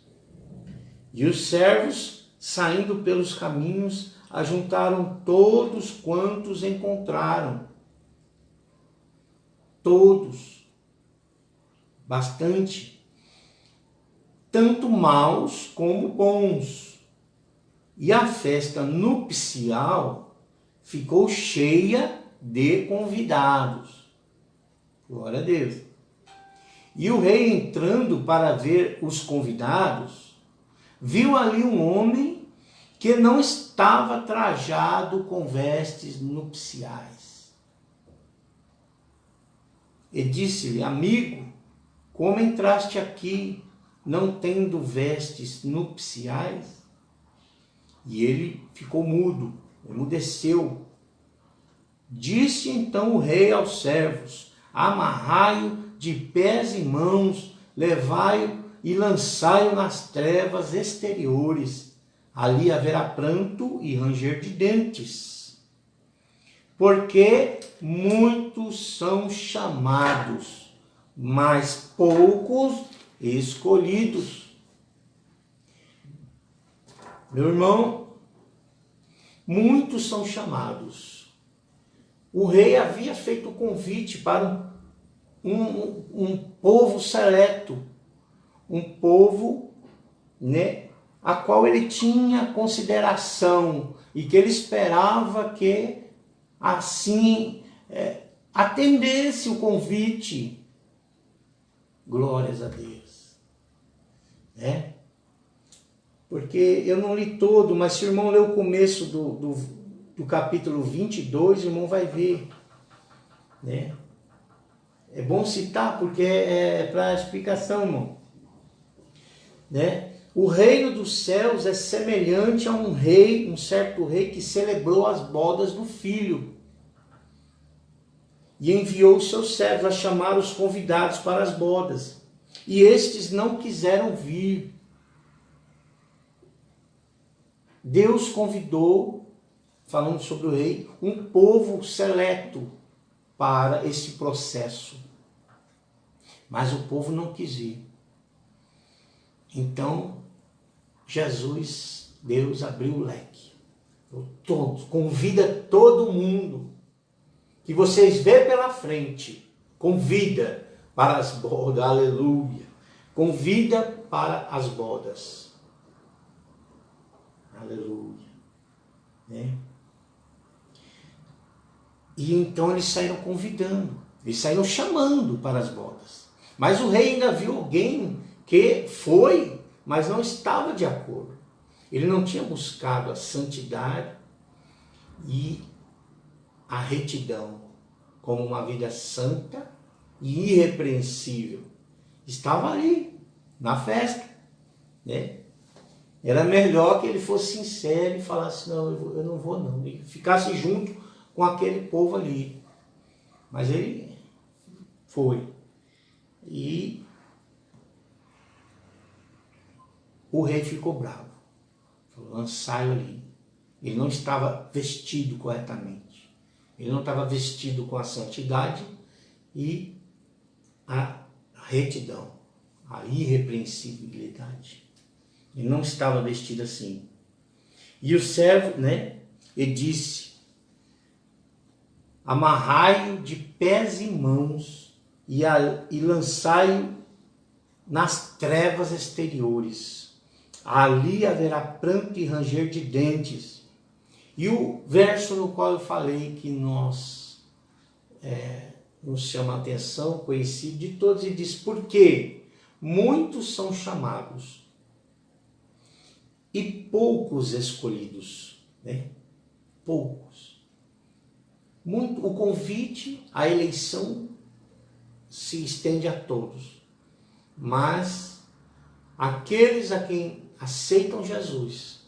E os servos, saindo pelos caminhos, ajuntaram todos quantos encontraram. Todos. Bastante. Tanto maus como bons. E a festa nupcial ficou cheia de convidados. Glória a Deus. E o rei, entrando para ver os convidados, viu ali um homem que não estava trajado com vestes nupciais. E disse-lhe: amigo, como entraste aqui, não tendo vestes nupciais? E ele ficou mudo, emudeceu. Disse então o rei aos servos: amarrai-o de pés e mãos, levai-o e lançai-o nas trevas exteriores. Ali haverá pranto e ranger de dentes. Porque muitos são chamados, mas poucos escolhidos. Meu irmão, muitos são chamados. O rei havia feito o convite para um povo seleto, um povo, né, a qual ele tinha consideração e que ele esperava que assim atendesse o convite. Glórias a Deus, né? Porque eu não li todo, mas se o irmão ler o começo do capítulo 22, o irmão vai ver, né? É bom citar porque é para explicação, irmão, né? O reino dos céus é semelhante a um rei, um certo rei que celebrou as bodas do filho e enviou os seus servos a chamar os convidados para as bodas. E estes não quiseram vir. Deus convidou, falando sobre o rei, um povo seleto para esse processo. Mas o povo não quis ir. Então, Jesus, Deus abriu o leque. Todos, convida todo mundo que vocês vê pela frente. Convida para as bodas, aleluia. Convida para as bodas. Aleluia. Né? E então eles saíram convidando, eles saíram chamando para as bodas. Mas o rei ainda viu alguém que foi, mas não estava de acordo. Ele não tinha buscado a santidade e a retidão como uma vida santa e irrepreensível. Estava ali, na festa, né? Era melhor que ele fosse sincero e falasse, não, eu não vou não. E ficasse junto com aquele povo ali. Mas ele foi. E o rei ficou bravo. Falou, lançai-o ali. Ele não estava vestido corretamente. Ele não estava vestido com a santidade e a retidão, a irrepreensibilidade. Ele não estava vestido assim. E o servo, né, ele disse, amarrai-o de pés e mãos e lançai-o nas trevas exteriores. Ali haverá pranto e ranger de dentes. E o verso no qual eu falei que nos chama a atenção, conhecido de todos, e diz, porque muitos são chamados e poucos escolhidos, né? Poucos. O convite, a eleição se estende a todos, mas aqueles a quem aceitam Jesus,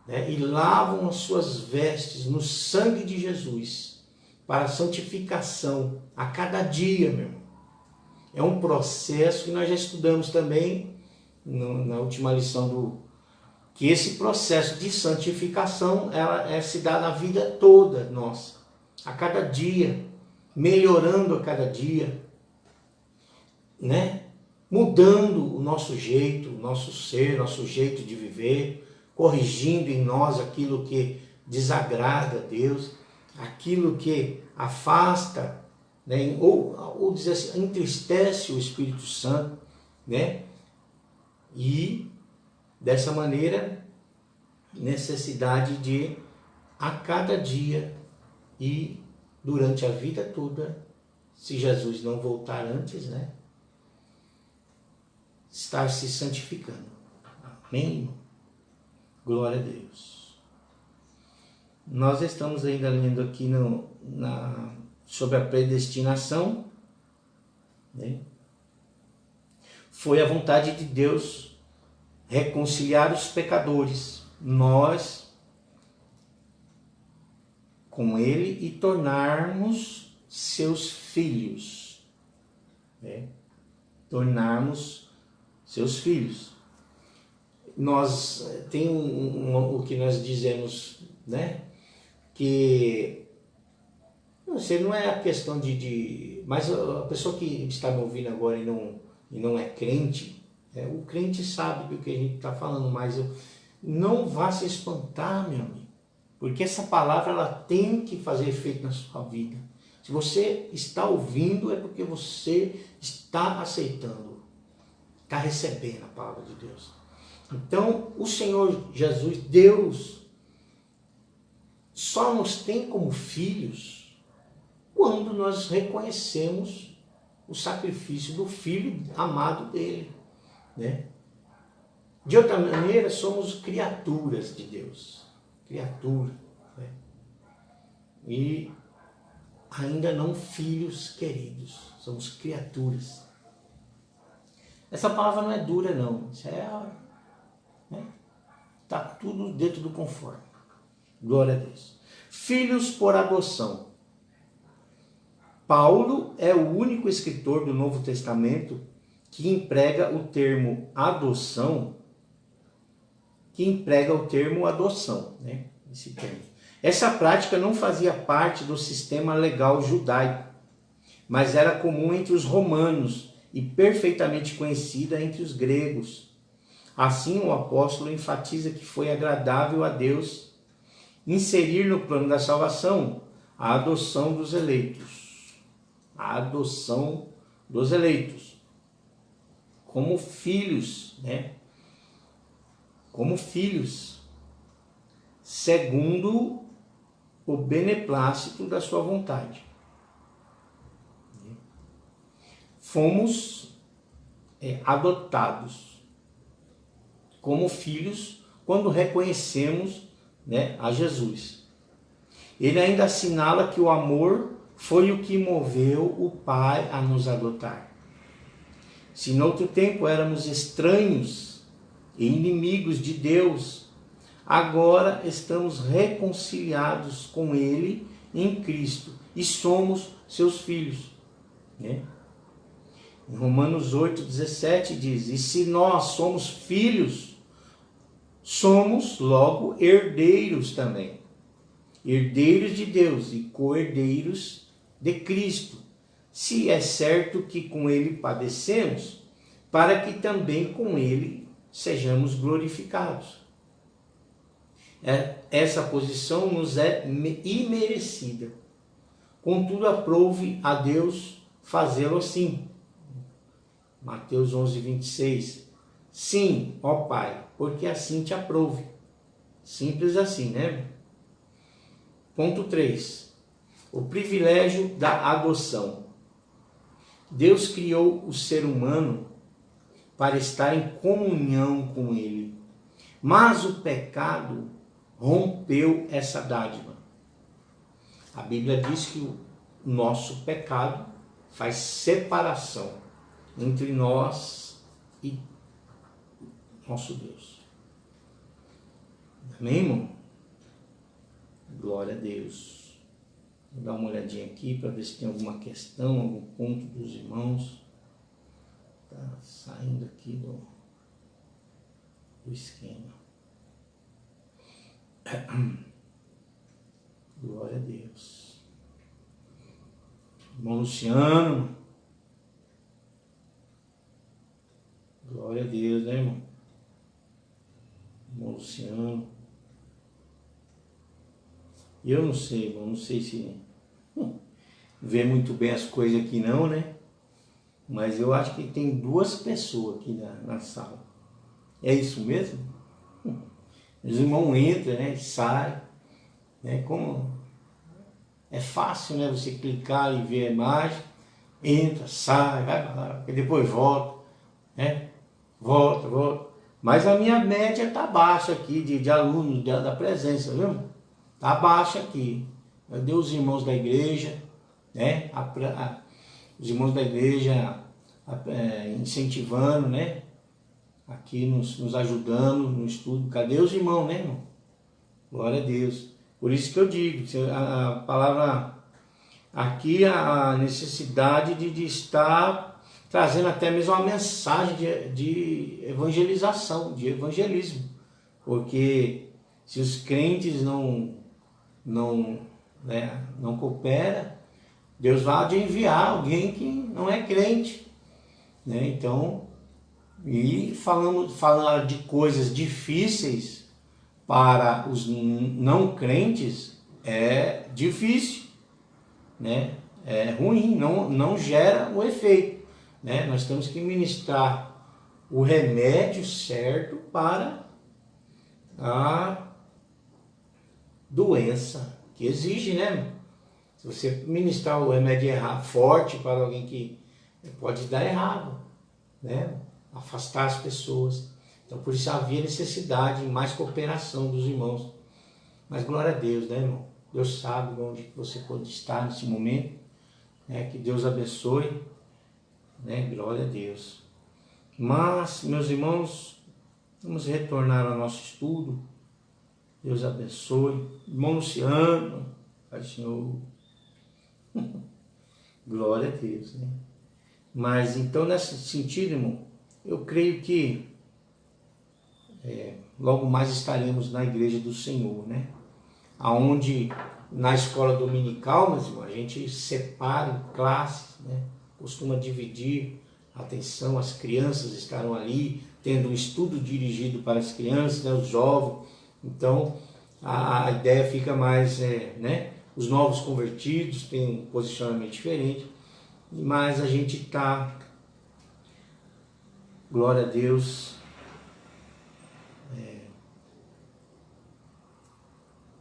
né, e lavam as suas vestes no sangue de Jesus para a santificação a cada dia, meu irmão. É um processo que nós já estudamos também na última lição que esse processo de santificação se dá na vida toda nossa, a cada dia, melhorando a cada dia, né? Mudando o nosso jeito, o nosso ser, nosso jeito de viver, corrigindo em nós aquilo que desagrada a Deus, aquilo que afasta, né? ou dizer assim, entristece o Espírito Santo, né? E dessa maneira, necessidade de a cada dia e durante a vida toda, se Jesus não voltar antes, né? Estar se santificando. Amém? Glória a Deus. Nós estamos ainda lendo aqui sobre a predestinação, né? Foi a vontade de Deus reconciliar os pecadores, nós com Ele, e tornarmos seus filhos, né? Tornarmos seus filhos. Nós tem o que nós dizemos, né? Que não sei, não é a questão mas a pessoa que está me ouvindo agora e não é crente, o crente sabe do que a gente está falando, mas não vá se espantar, meu amigo, porque essa palavra ela tem que fazer efeito na sua vida. Se você está ouvindo, é porque você está aceitando, está recebendo a palavra de Deus. Então, o Senhor Jesus, Deus, só nos tem como filhos quando nós reconhecemos o sacrifício do Filho amado dele, né? De outra maneira, somos criaturas de Deus, criatura, né? E ainda não filhos queridos, somos criaturas. Essa palavra não é dura, não. Isso tá tudo dentro do conforme. Glória a Deus. Filhos por adoção. Paulo é o único escritor do Novo Testamento que emprega o termo adoção, né? Esse termo. Essa prática não fazia parte do sistema legal judaico, mas era comum entre os romanos e perfeitamente conhecida entre os gregos. Assim, o apóstolo enfatiza que foi agradável a Deus inserir no plano da salvação a adoção dos eleitos. A adoção dos eleitos. Como filhos, né? Como filhos, segundo o beneplácito da sua vontade. Fomos adotados como filhos quando reconhecemos, né, a Jesus. Ele ainda assinala que o amor foi o que moveu o Pai a nos adotar. Se no outro tempo éramos estranhos e inimigos de Deus, agora estamos reconciliados com Ele em Cristo e somos seus filhos, né? Em Romanos 8,17 diz: e se nós somos filhos, somos logo herdeiros também. Herdeiros de Deus e co-herdeiros de Cristo. Se é certo que com Ele padecemos, para que também com Ele sejamos glorificados. Essa posição nos é imerecida. Contudo, aprouve a Deus fazê-lo assim. Mateus 11:26. Sim, ó Pai, porque assim te aprouve. Simples assim, né? Ponto 3. O privilégio da adoção. Deus criou o ser humano para estar em comunhão com Ele. Mas o pecado rompeu essa dádiva. A Bíblia diz que o nosso pecado faz separação entre nós e nosso Deus. Amém, irmão? Glória a Deus. Vou dar uma olhadinha aqui para ver se tem alguma questão, algum ponto dos irmãos. Tá saindo aqui do esquema. Glória a Deus. Irmão Luciano. Glória a Deus, né, irmão? Irmão Luciano. E eu não sei, irmão, não sei se vê muito bem as coisas aqui não, né? Mas eu acho que tem 2 pessoas aqui na sala. É isso mesmo? Os irmãos entram, né? E saem. Né? Como é fácil, né? Você clicar e ver a imagem. Entra, sai, vai para lá. E depois volta. Né? Volta. Mas a minha média está baixa aqui de alunos da presença, viu? Está baixa aqui. Eu dei os irmãos da igreja, né? Os irmãos da igreja incentivando, né? Aqui nos ajudando no estudo. Cadê os irmãos, né, irmão? Glória a Deus. Por isso que eu digo, a palavra aqui, a necessidade de estar trazendo até mesmo uma mensagem de evangelização, de evangelismo. Porque se os crentes não cooperam, Deus vai enviar alguém que não é crente, né? Então, e falar de coisas difíceis para os não crentes é difícil, né? ruim, não gera o efeito, né? Nós temos que ministrar o remédio certo para a doença que exige, né? Se você ministrar o remédio errado, forte para alguém que pode dar errado, né? Afastar as pessoas. Então, por isso havia necessidade em mais cooperação dos irmãos. Mas glória a Deus, né, irmão? Deus sabe onde você pode estar nesse momento, né? Que Deus abençoe, né? Glória a Deus. Mas, meus irmãos, vamos retornar ao nosso estudo. Deus abençoe. Irmão Luciano, Pai Senhor. Glória a Deus, né? Mas, então, nesse sentido, irmão, eu creio que logo mais estaremos na igreja do Senhor, né? Aonde na escola dominical, meus irmãos, a gente separa em classes, né? Costuma dividir a atenção, as crianças estarão ali, tendo um estudo dirigido para as crianças, né? Os jovens. Então, a ideia fica mais, né? Os novos convertidos têm um posicionamento diferente, mas a gente está, glória a Deus,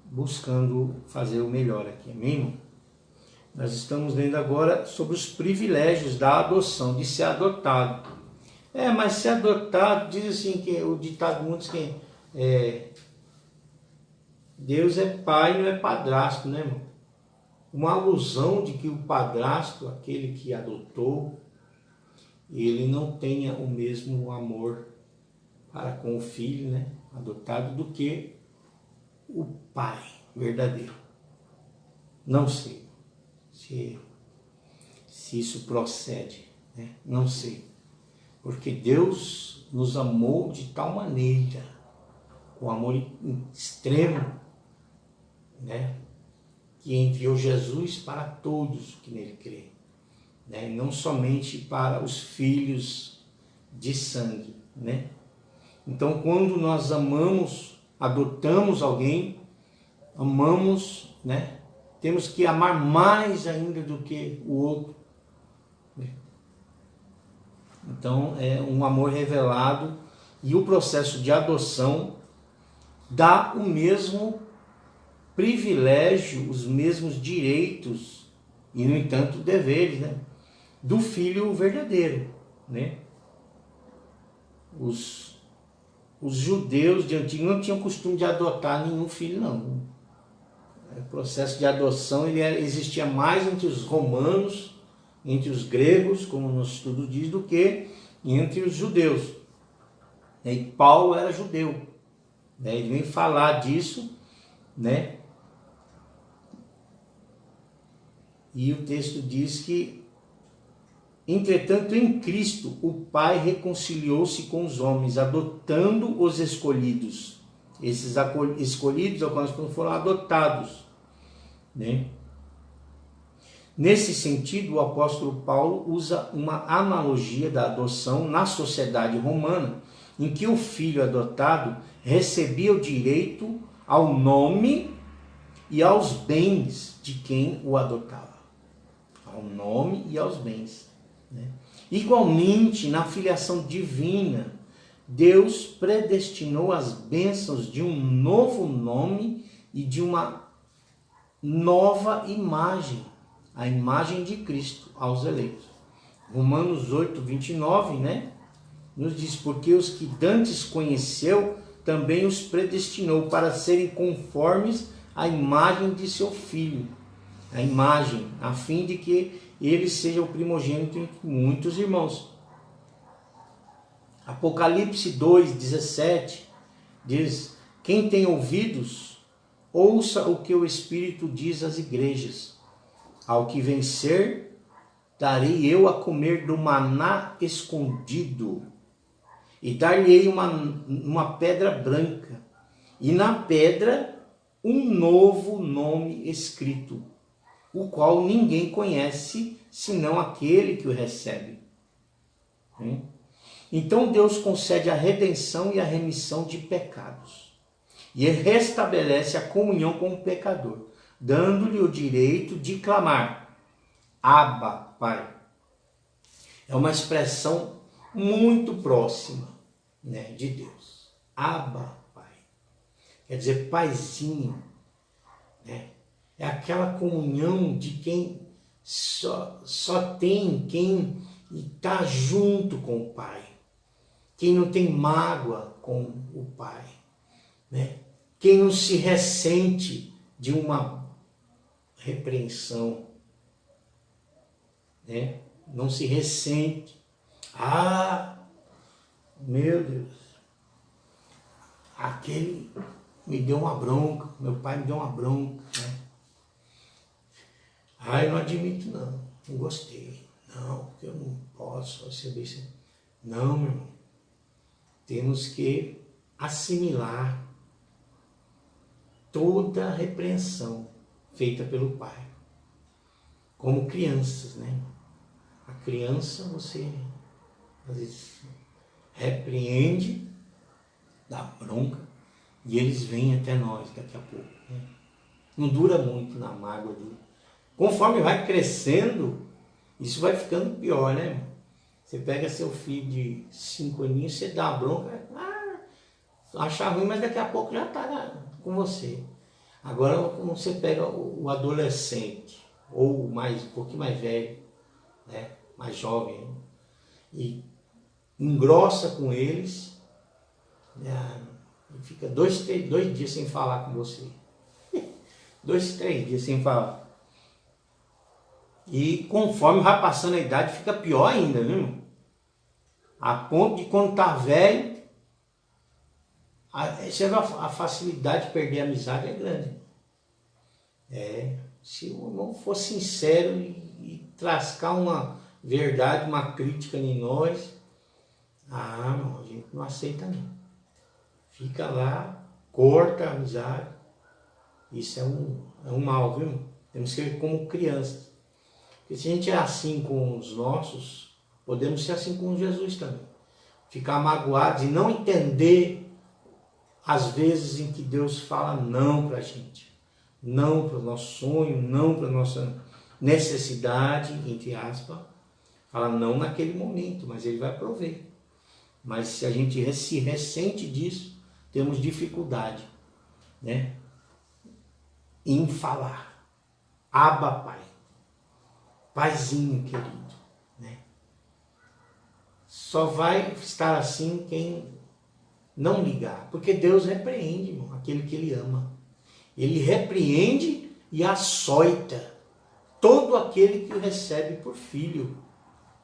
buscando fazer o melhor aqui, amém? Nós estamos lendo agora sobre os privilégios da adoção, de ser adotado. Mas ser adotado, diz assim, que o ditado de muitos que Deus é pai, não é padrasto, né, irmão? Uma alusão de que o padrasto, aquele que adotou, ele não tenha o mesmo amor para com o filho, né, adotado, do que o pai verdadeiro. Não sei se isso procede, né? Não sei. Porque Deus nos amou de tal maneira, com amor extremo, né? Que enviou Jesus para todos que nele creem, né? Não somente para os filhos de sangue, né? Então, quando nós amamos, adotamos alguém, amamos, né? Temos que amar mais ainda do que o outro. Então, é um amor revelado, e o processo de adoção dá o mesmo privilégio, os mesmos direitos e, no entanto, deveres, né, do filho verdadeiro, né? Os judeus de antigo não tinham costume de adotar nenhum filho, não. O processo de adoção existia mais entre os romanos, entre os gregos, como o nosso estudo diz, do que entre os judeus. E Paulo era judeu, né? Ele vem falar disso, né? E o texto diz que, entretanto, em Cristo, o Pai reconciliou-se com os homens, adotando os escolhidos. Esses escolhidos, alguns foram adotados, né? Nesse sentido, o apóstolo Paulo usa uma analogia da adoção na sociedade romana, em que o filho adotado recebia o direito ao nome e aos bens de quem o adotava. Ao nome e aos bens, né? Igualmente, na filiação divina, Deus predestinou as bênçãos de um novo nome e de uma nova imagem, a imagem de Cristo aos eleitos. Romanos 8, 29, né? Nos diz: porque os que dantes conheceu, também os predestinou para serem conformes à imagem de seu Filho. A imagem, a fim de que ele seja o primogênito entre muitos irmãos. Apocalipse 2, 17 diz: quem tem ouvidos, ouça o que o Espírito diz às igrejas. Ao que vencer, darei eu a comer do maná escondido, e dar-lhe-ei uma pedra branca, e na pedra um novo nome escrito, o qual ninguém conhece, senão aquele que o recebe. Então Deus concede a redenção e a remissão de pecados, e restabelece a comunhão com o pecador, dando-lhe o direito de clamar: Abba, Pai. É uma expressão muito próxima, né, de Deus. Abba, Pai. Quer dizer, paizinho, né? É aquela comunhão de quem só tem quem está junto com o Pai. Quem não tem mágoa com o Pai, né? Quem não se ressente de uma repreensão, né? Não se ressente. Ah, meu Deus, aquele me deu uma bronca, meu pai me deu uma bronca, né? Ah, eu não admito não gostei, não, porque eu não posso receber isso. Não, meu irmão, temos que assimilar toda a repreensão feita pelo Pai, como crianças, né? A criança, você às vezes repreende, dá bronca, e eles vêm até nós daqui a pouco, né? Não dura muito na mágoa. Conforme vai crescendo, isso vai ficando pior, né, irmão? Você pega seu filho de 5 aninhos, você dá uma bronca, acha ruim, mas daqui a pouco já está com você. Agora, quando você pega o adolescente, ou um pouquinho mais velho, né, mais jovem, e engrossa com eles, né, e fica 2 dias sem falar com você. 2, 3 dias sem falar. E conforme vai passando a idade, fica pior ainda, viu? A ponto de quando tá velho, a facilidade de perder a amizade é grande. Se o irmão for sincero e trascar uma verdade, uma crítica em nós, não, a gente não aceita não. Fica lá, corta a amizade. Isso é um mal, viu? Temos que ser como crianças. Porque se a gente é assim com os nossos, podemos ser assim com Jesus também. Ficar magoados e não entender as vezes em que Deus fala não para a gente. Não para o nosso sonho, não para a nossa necessidade, entre aspas. Fala não naquele momento, mas Ele vai prover. Mas se a gente se ressente disso, temos dificuldade, né, em falar. Abba, Pai. Paizinho querido, né? Só vai estar assim quem não ligar, porque Deus repreende, irmão, aquele que Ele ama. Ele repreende e açoita todo aquele que o recebe por filho.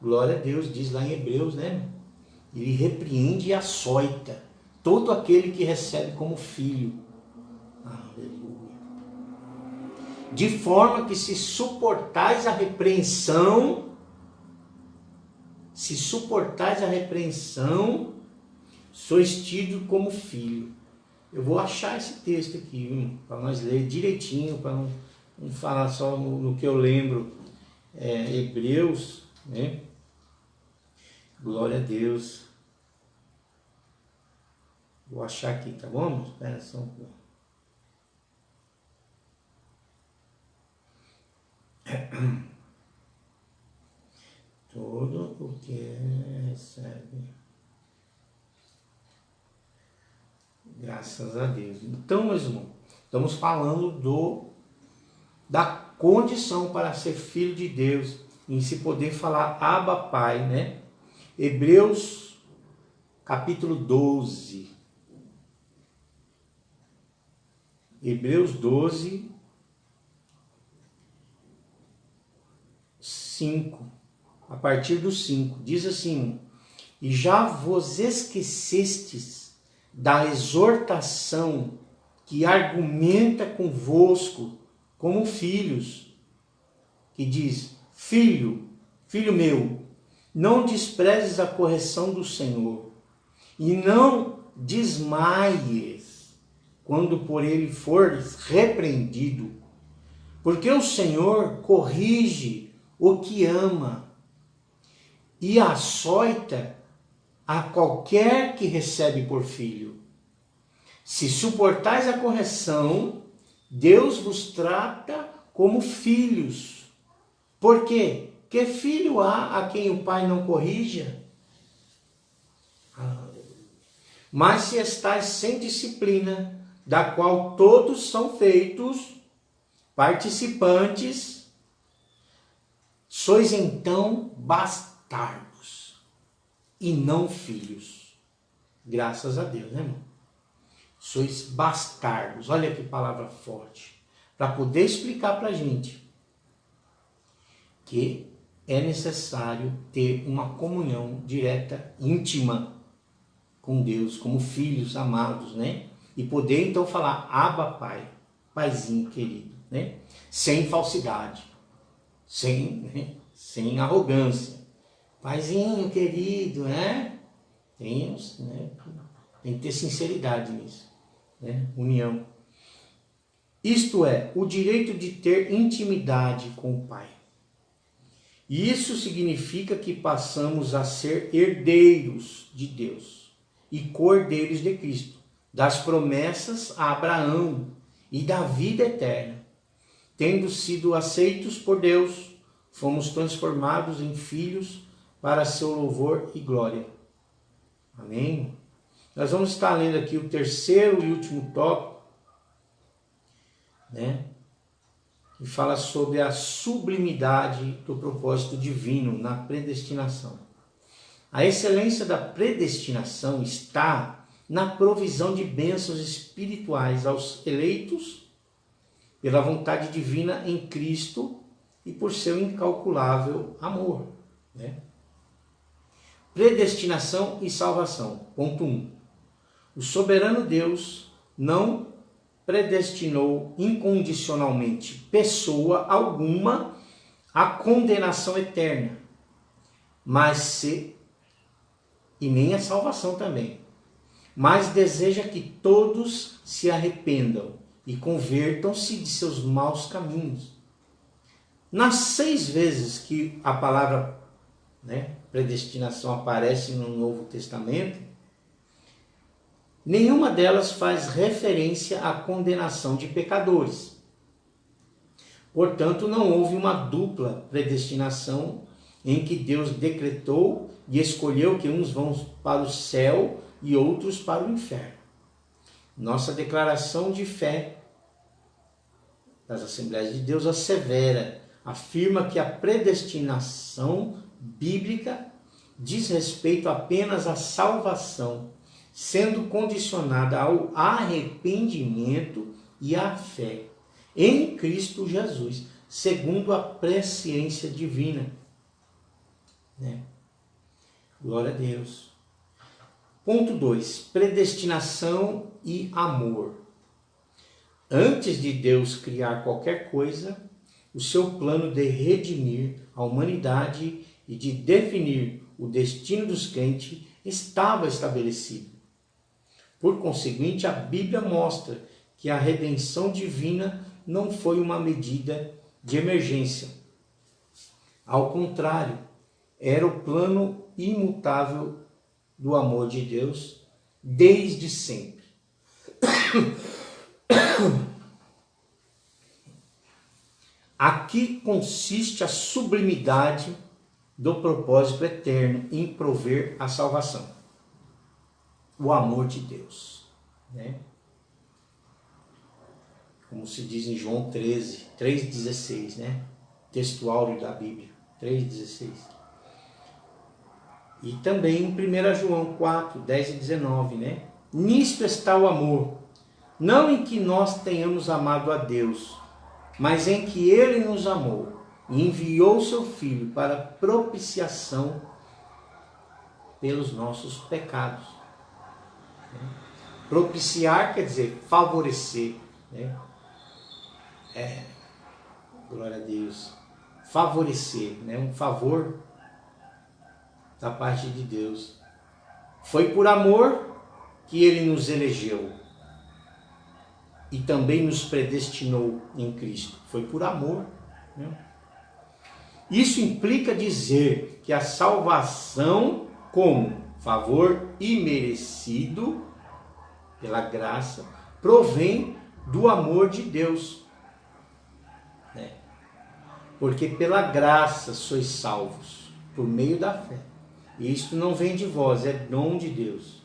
Glória a Deus, diz lá em Hebreus, né? Ele repreende e açoita todo aquele que recebe como filho. Aleluia. De forma que se suportais a repreensão, sois tido como filho. Eu vou achar esse texto aqui, para nós ler direitinho, para não falar só no que eu lembro. Hebreus, né? Glória a Deus. Vou achar aqui, tá bom? Espera só um pouco. Todo o que recebe, graças a Deus. Então, meus irmãos, estamos falando da condição para ser filho de Deus, em se poder falar Abba, Pai, né? Hebreus, capítulo 12. Hebreus 12, 5. A partir do 5. Diz assim: e já vos esquecestes da exortação que argumenta convosco como filhos, que diz: filho meu, não desprezes a correção do Senhor, e não desmaies quando por ele fores repreendido, porque o Senhor corrige o que ama e açoita a qualquer que recebe por filho. Se suportais a correção, Deus vos trata como filhos. Por quê? Que filho há a quem o pai não corrija? Mas se estais sem disciplina, da qual todos são feitos participantes, sois então bastardos e não filhos. Graças a Deus, né, irmão? Sois bastardos. Olha que palavra forte. Para poder explicar para a gente que é necessário ter uma comunhão direta, íntima com Deus, como filhos amados, né? E poder então falar, Abba Pai, Paizinho querido, né? Sem falsidade, sem arrogância. Paizinho querido, né? Tem que ter sinceridade nisso, né? União. Isto é, o direito de ter intimidade com o Pai. Isso significa que passamos a ser herdeiros de Deus e cordeiros de Cristo, das promessas a Abraão e da vida eterna. Tendo sido aceitos por Deus, fomos transformados em filhos para seu louvor e glória. Amém? Nós vamos estar lendo aqui o terceiro e último tópico, né? Que fala sobre a sublimidade do propósito divino na predestinação. A excelência da predestinação está na provisão de bênçãos espirituais aos eleitos pela vontade divina em Cristo e por seu incalculável amor, né? Predestinação e salvação. Ponto 1. O soberano Deus não predestinou incondicionalmente pessoa alguma à condenação eterna, e nem a salvação também, mas deseja que todos se arrependam e convertam-se de seus maus caminhos. Nas 6 vezes que a palavra, né, predestinação aparece no Novo Testamento, nenhuma delas faz referência à condenação de pecadores. Portanto, não houve uma dupla predestinação em que Deus decretou e escolheu que uns vão para o céu e outros para o inferno. Nossa declaração de fé das Assembleias de Deus assevera, afirma que a predestinação bíblica diz respeito apenas à salvação, sendo condicionada ao arrependimento e à fé em Cristo Jesus, segundo a presciência divina, né? Glória a Deus. Ponto 2. Predestinação e amor. Antes de Deus criar qualquer coisa, o seu plano de redimir a humanidade e de definir o destino dos crentes estava estabelecido. Por conseguinte, a Bíblia mostra que a redenção divina não foi uma medida de emergência. Ao contrário, era o plano imutável do amor de Deus desde sempre. Aqui consiste a sublimidade do propósito eterno em prover a salvação. O amor de Deus, né? Como se diz em João 3,16, né? Textual da Bíblia, 3,16. E também em 1 João 4, 10 e 19, né? Nisto está o amor, não em que nós tenhamos amado a Deus, mas em que Ele nos amou e enviou seu Filho para propiciação pelos nossos pecados. Propiciar quer dizer favorecer, né? Glória a Deus. Favorecer, né? Um favor da parte de Deus. Foi por amor que Ele nos elegeu e também nos predestinou em Cristo. Foi por amor, né? Isso implica dizer que a salvação, como favor imerecido pela graça, provém do amor de Deus, né? Porque pela graça sois salvos, por meio da fé. E isto não vem de vós, é dom de Deus.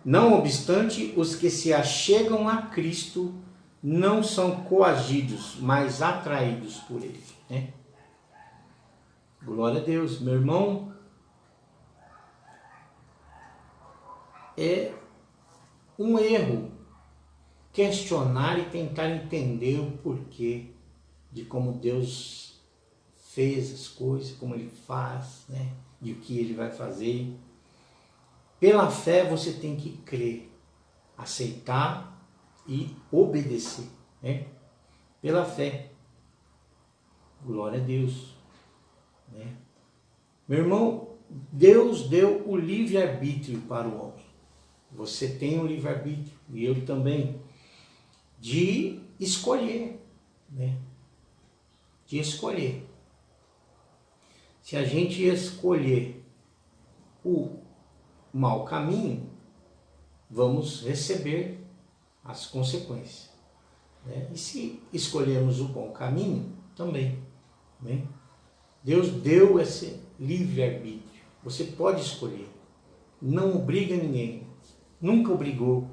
Não obstante, os que se achegam a Cristo não são coagidos, mas atraídos por Ele. Né? Glória a Deus. Meu irmão, é um erro questionar e tentar entender o porquê de como Deus fez as coisas, como Ele faz, né? E o que Ele vai fazer. Pela fé você tem que crer, aceitar e obedecer, né? Pela fé. Glória a Deus. Né? Meu irmão, Deus deu o livre-arbítrio para o homem. Você tem o livre-arbítrio, e eu também, de escolher, né? De escolher. Se a gente escolher o mau caminho, vamos receber as consequências. Né? E se escolhermos o bom caminho, também. Né? Deus deu esse livre-arbítrio. Você pode escolher. Não obriga ninguém. Nunca obrigou.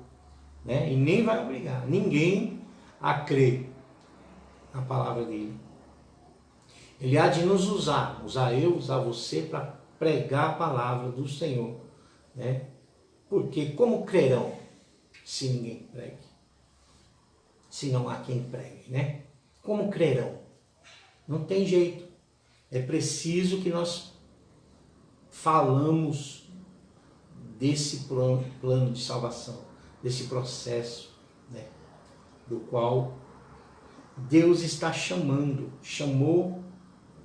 Né? E nem vai obrigar ninguém a crer na palavra dele. Ele há de nos usar eu, usar você para pregar a palavra do Senhor. Né? Porque como crerão se ninguém pregue? Se não há quem pregue, né? Como crerão? Não tem jeito. É preciso que nós falamos desse plano de salvação, desse processo, né? Do qual Deus está chamou,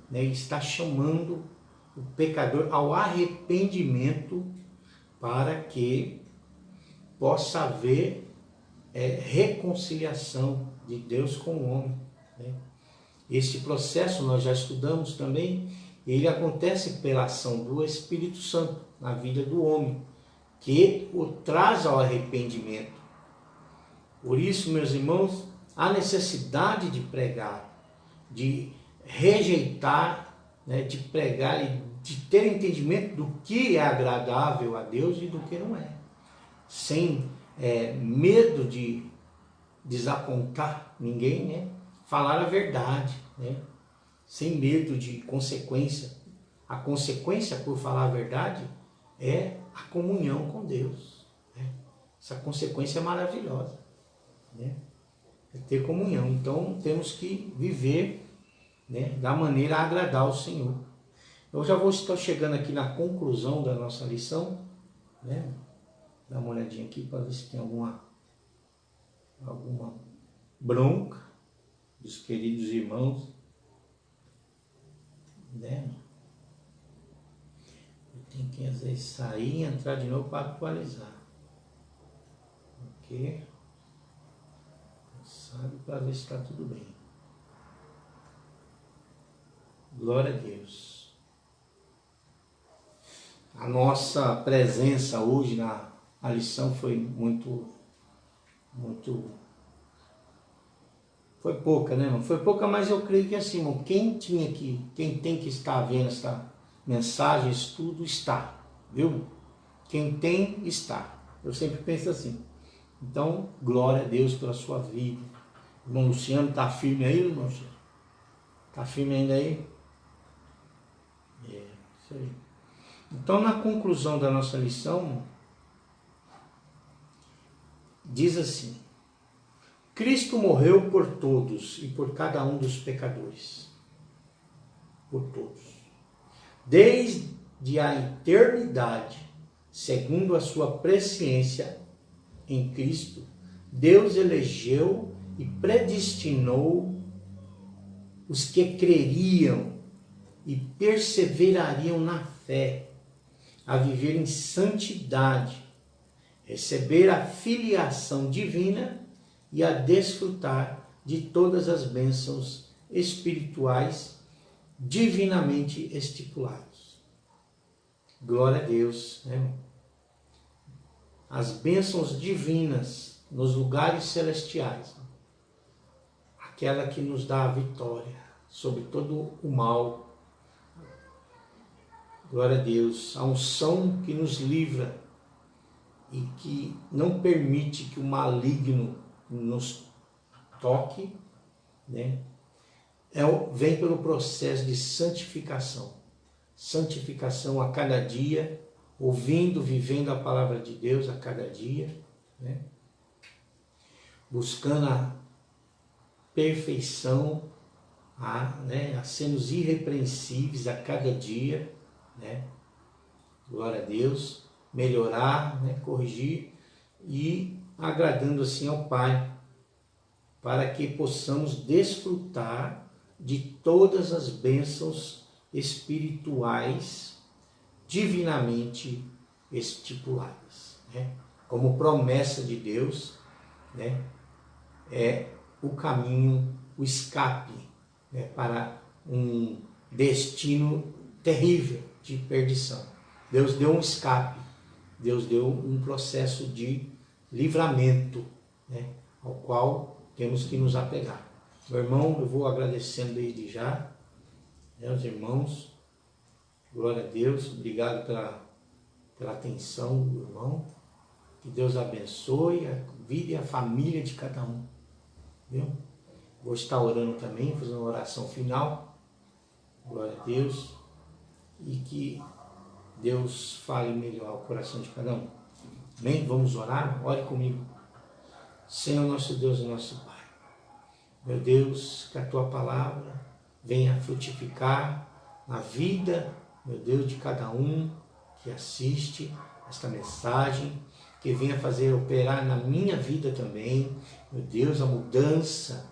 né? Está chamando o pecador ao arrependimento para que possa haver reconciliação de Deus com o homem. Né? Este processo nós já estudamos também, ele acontece pela ação do Espírito Santo na vida do homem, que o traz ao arrependimento. Por isso, meus irmãos, há necessidade de pregar, de rejeitar, né, de pregar e de ter entendimento do que é agradável a Deus e do que não é. Sem medo de desapontar ninguém, né? Falar a verdade, né? Sem medo de consequência. A consequência por falar a verdade é a comunhão com Deus. Né? Essa consequência é maravilhosa. Né? É ter comunhão. Então temos que viver, né, da maneira a agradar o Senhor. Eu já estou chegando aqui na conclusão da nossa lição, né? Dá uma olhadinha aqui para ver se tem alguma bronca dos queridos irmãos, né? Tem que às vezes sair e entrar de novo para atualizar. Ok? Sabe, para ver se está tudo bem. Glória a Deus. A nossa presença hoje na lição foi muito, foi pouca, né, irmão? Foi pouca, mas eu creio que assim, irmão, quem tem que estar vendo essa mensagem, estudo, está, viu? Quem tem, está. Eu sempre penso assim. Então, glória a Deus pela sua vida. Irmão Luciano, está firme aí, irmão Luciano? Está firme ainda aí? Isso aí. Então, na conclusão da nossa lição, diz assim: Cristo morreu por todos e por cada um dos pecadores. Por todos. Desde a eternidade, segundo a sua presciência em Cristo, Deus elegeu e predestinou os que creriam e perseverariam na fé, a viver em santidade, receber a filiação divina e a desfrutar de todas as bênçãos espirituais divinamente estipuladas. Glória a Deus, né? As bênçãos divinas nos lugares celestiais. aquela que nos dá a vitória sobre todo o mal. Glória a Deus, a unção que nos livra e que não permite que o maligno nos toque, né? Vem pelo processo de santificação. Santificação a cada dia, ouvindo, vivendo a palavra de Deus a cada dia, né? Buscando a perfeição, a sermos irrepreensíveis a cada dia, né? Glória a Deus, melhorar, né? Corrigir e agradando assim ao Pai, para que possamos desfrutar de todas as bênçãos espirituais divinamente estipuladas, né? Como promessa de Deus, né? É o caminho, o escape, né? Para um destino terrível de perdição. Deus deu um escape, Deus deu um processo de livramento, né? Ao qual temos que nos apegar. Meu irmão, eu vou agradecendo desde já, né, os irmãos. Glória a Deus, obrigado pela atenção do irmão. Que Deus abençoe a vida e a família de cada um. Viu? Vou estar orando também, fazendo uma oração final. Glória a Deus. E que Deus fale melhor ao coração de cada um. Amém? Vamos orar? Ore comigo. Senhor, nosso Deus e nosso Pai. Meu Deus, que a Tua palavra venha frutificar na vida, meu Deus, de cada um que assiste esta mensagem, que venha fazer operar na minha vida também, meu Deus, a mudança,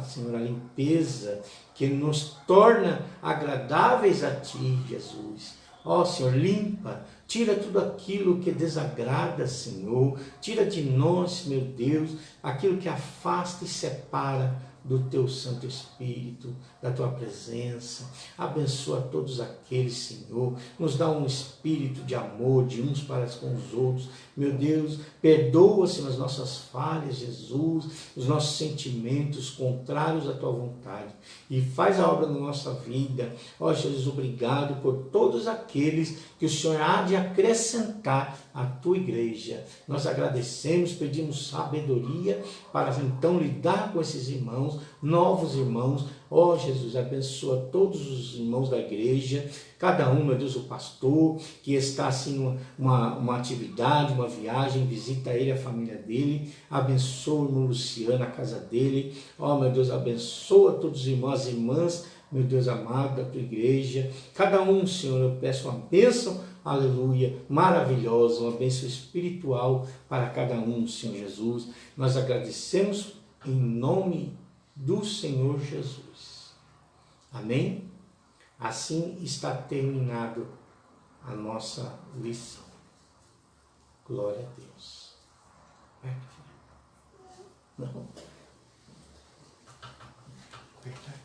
Senhor, a limpeza, que nos torna agradáveis a Ti, Jesus. Ó Senhor, limpa, tira tudo aquilo que desagrada, Senhor, tira de nós, meu Deus, aquilo que afasta e separa do Teu Santo Espírito, da Tua presença. Abençoa todos aqueles, Senhor, nos dá um espírito de amor de uns para com os outros. Meu Deus, perdoa, Senhor, as nossas falhas, Jesus, os nossos sentimentos contrários à Tua vontade e faz a obra na nossa vida. Ó Jesus, obrigado por todos aqueles que o Senhor há de acrescentar à Tua igreja. Nós agradecemos, pedimos sabedoria para então lidar com esses irmãos, novos irmãos. Ó Jesus, abençoa todos os irmãos da igreja, cada um, meu Deus, o pastor que está assim uma atividade, uma viagem, visita ele, a família dele, abençoa o irmão Luciano, a casa dele. Ó meu Deus, abençoa todos os irmãos, as irmãs, meu Deus amado, da tua igreja, cada um, Senhor, eu peço uma bênção, aleluia, maravilhosa, uma bênção espiritual para cada um, Senhor Jesus. Nós agradecemos em nome do Senhor Jesus. Amém? Assim está terminado a nossa lição. Glória a Deus. Não. Apertar.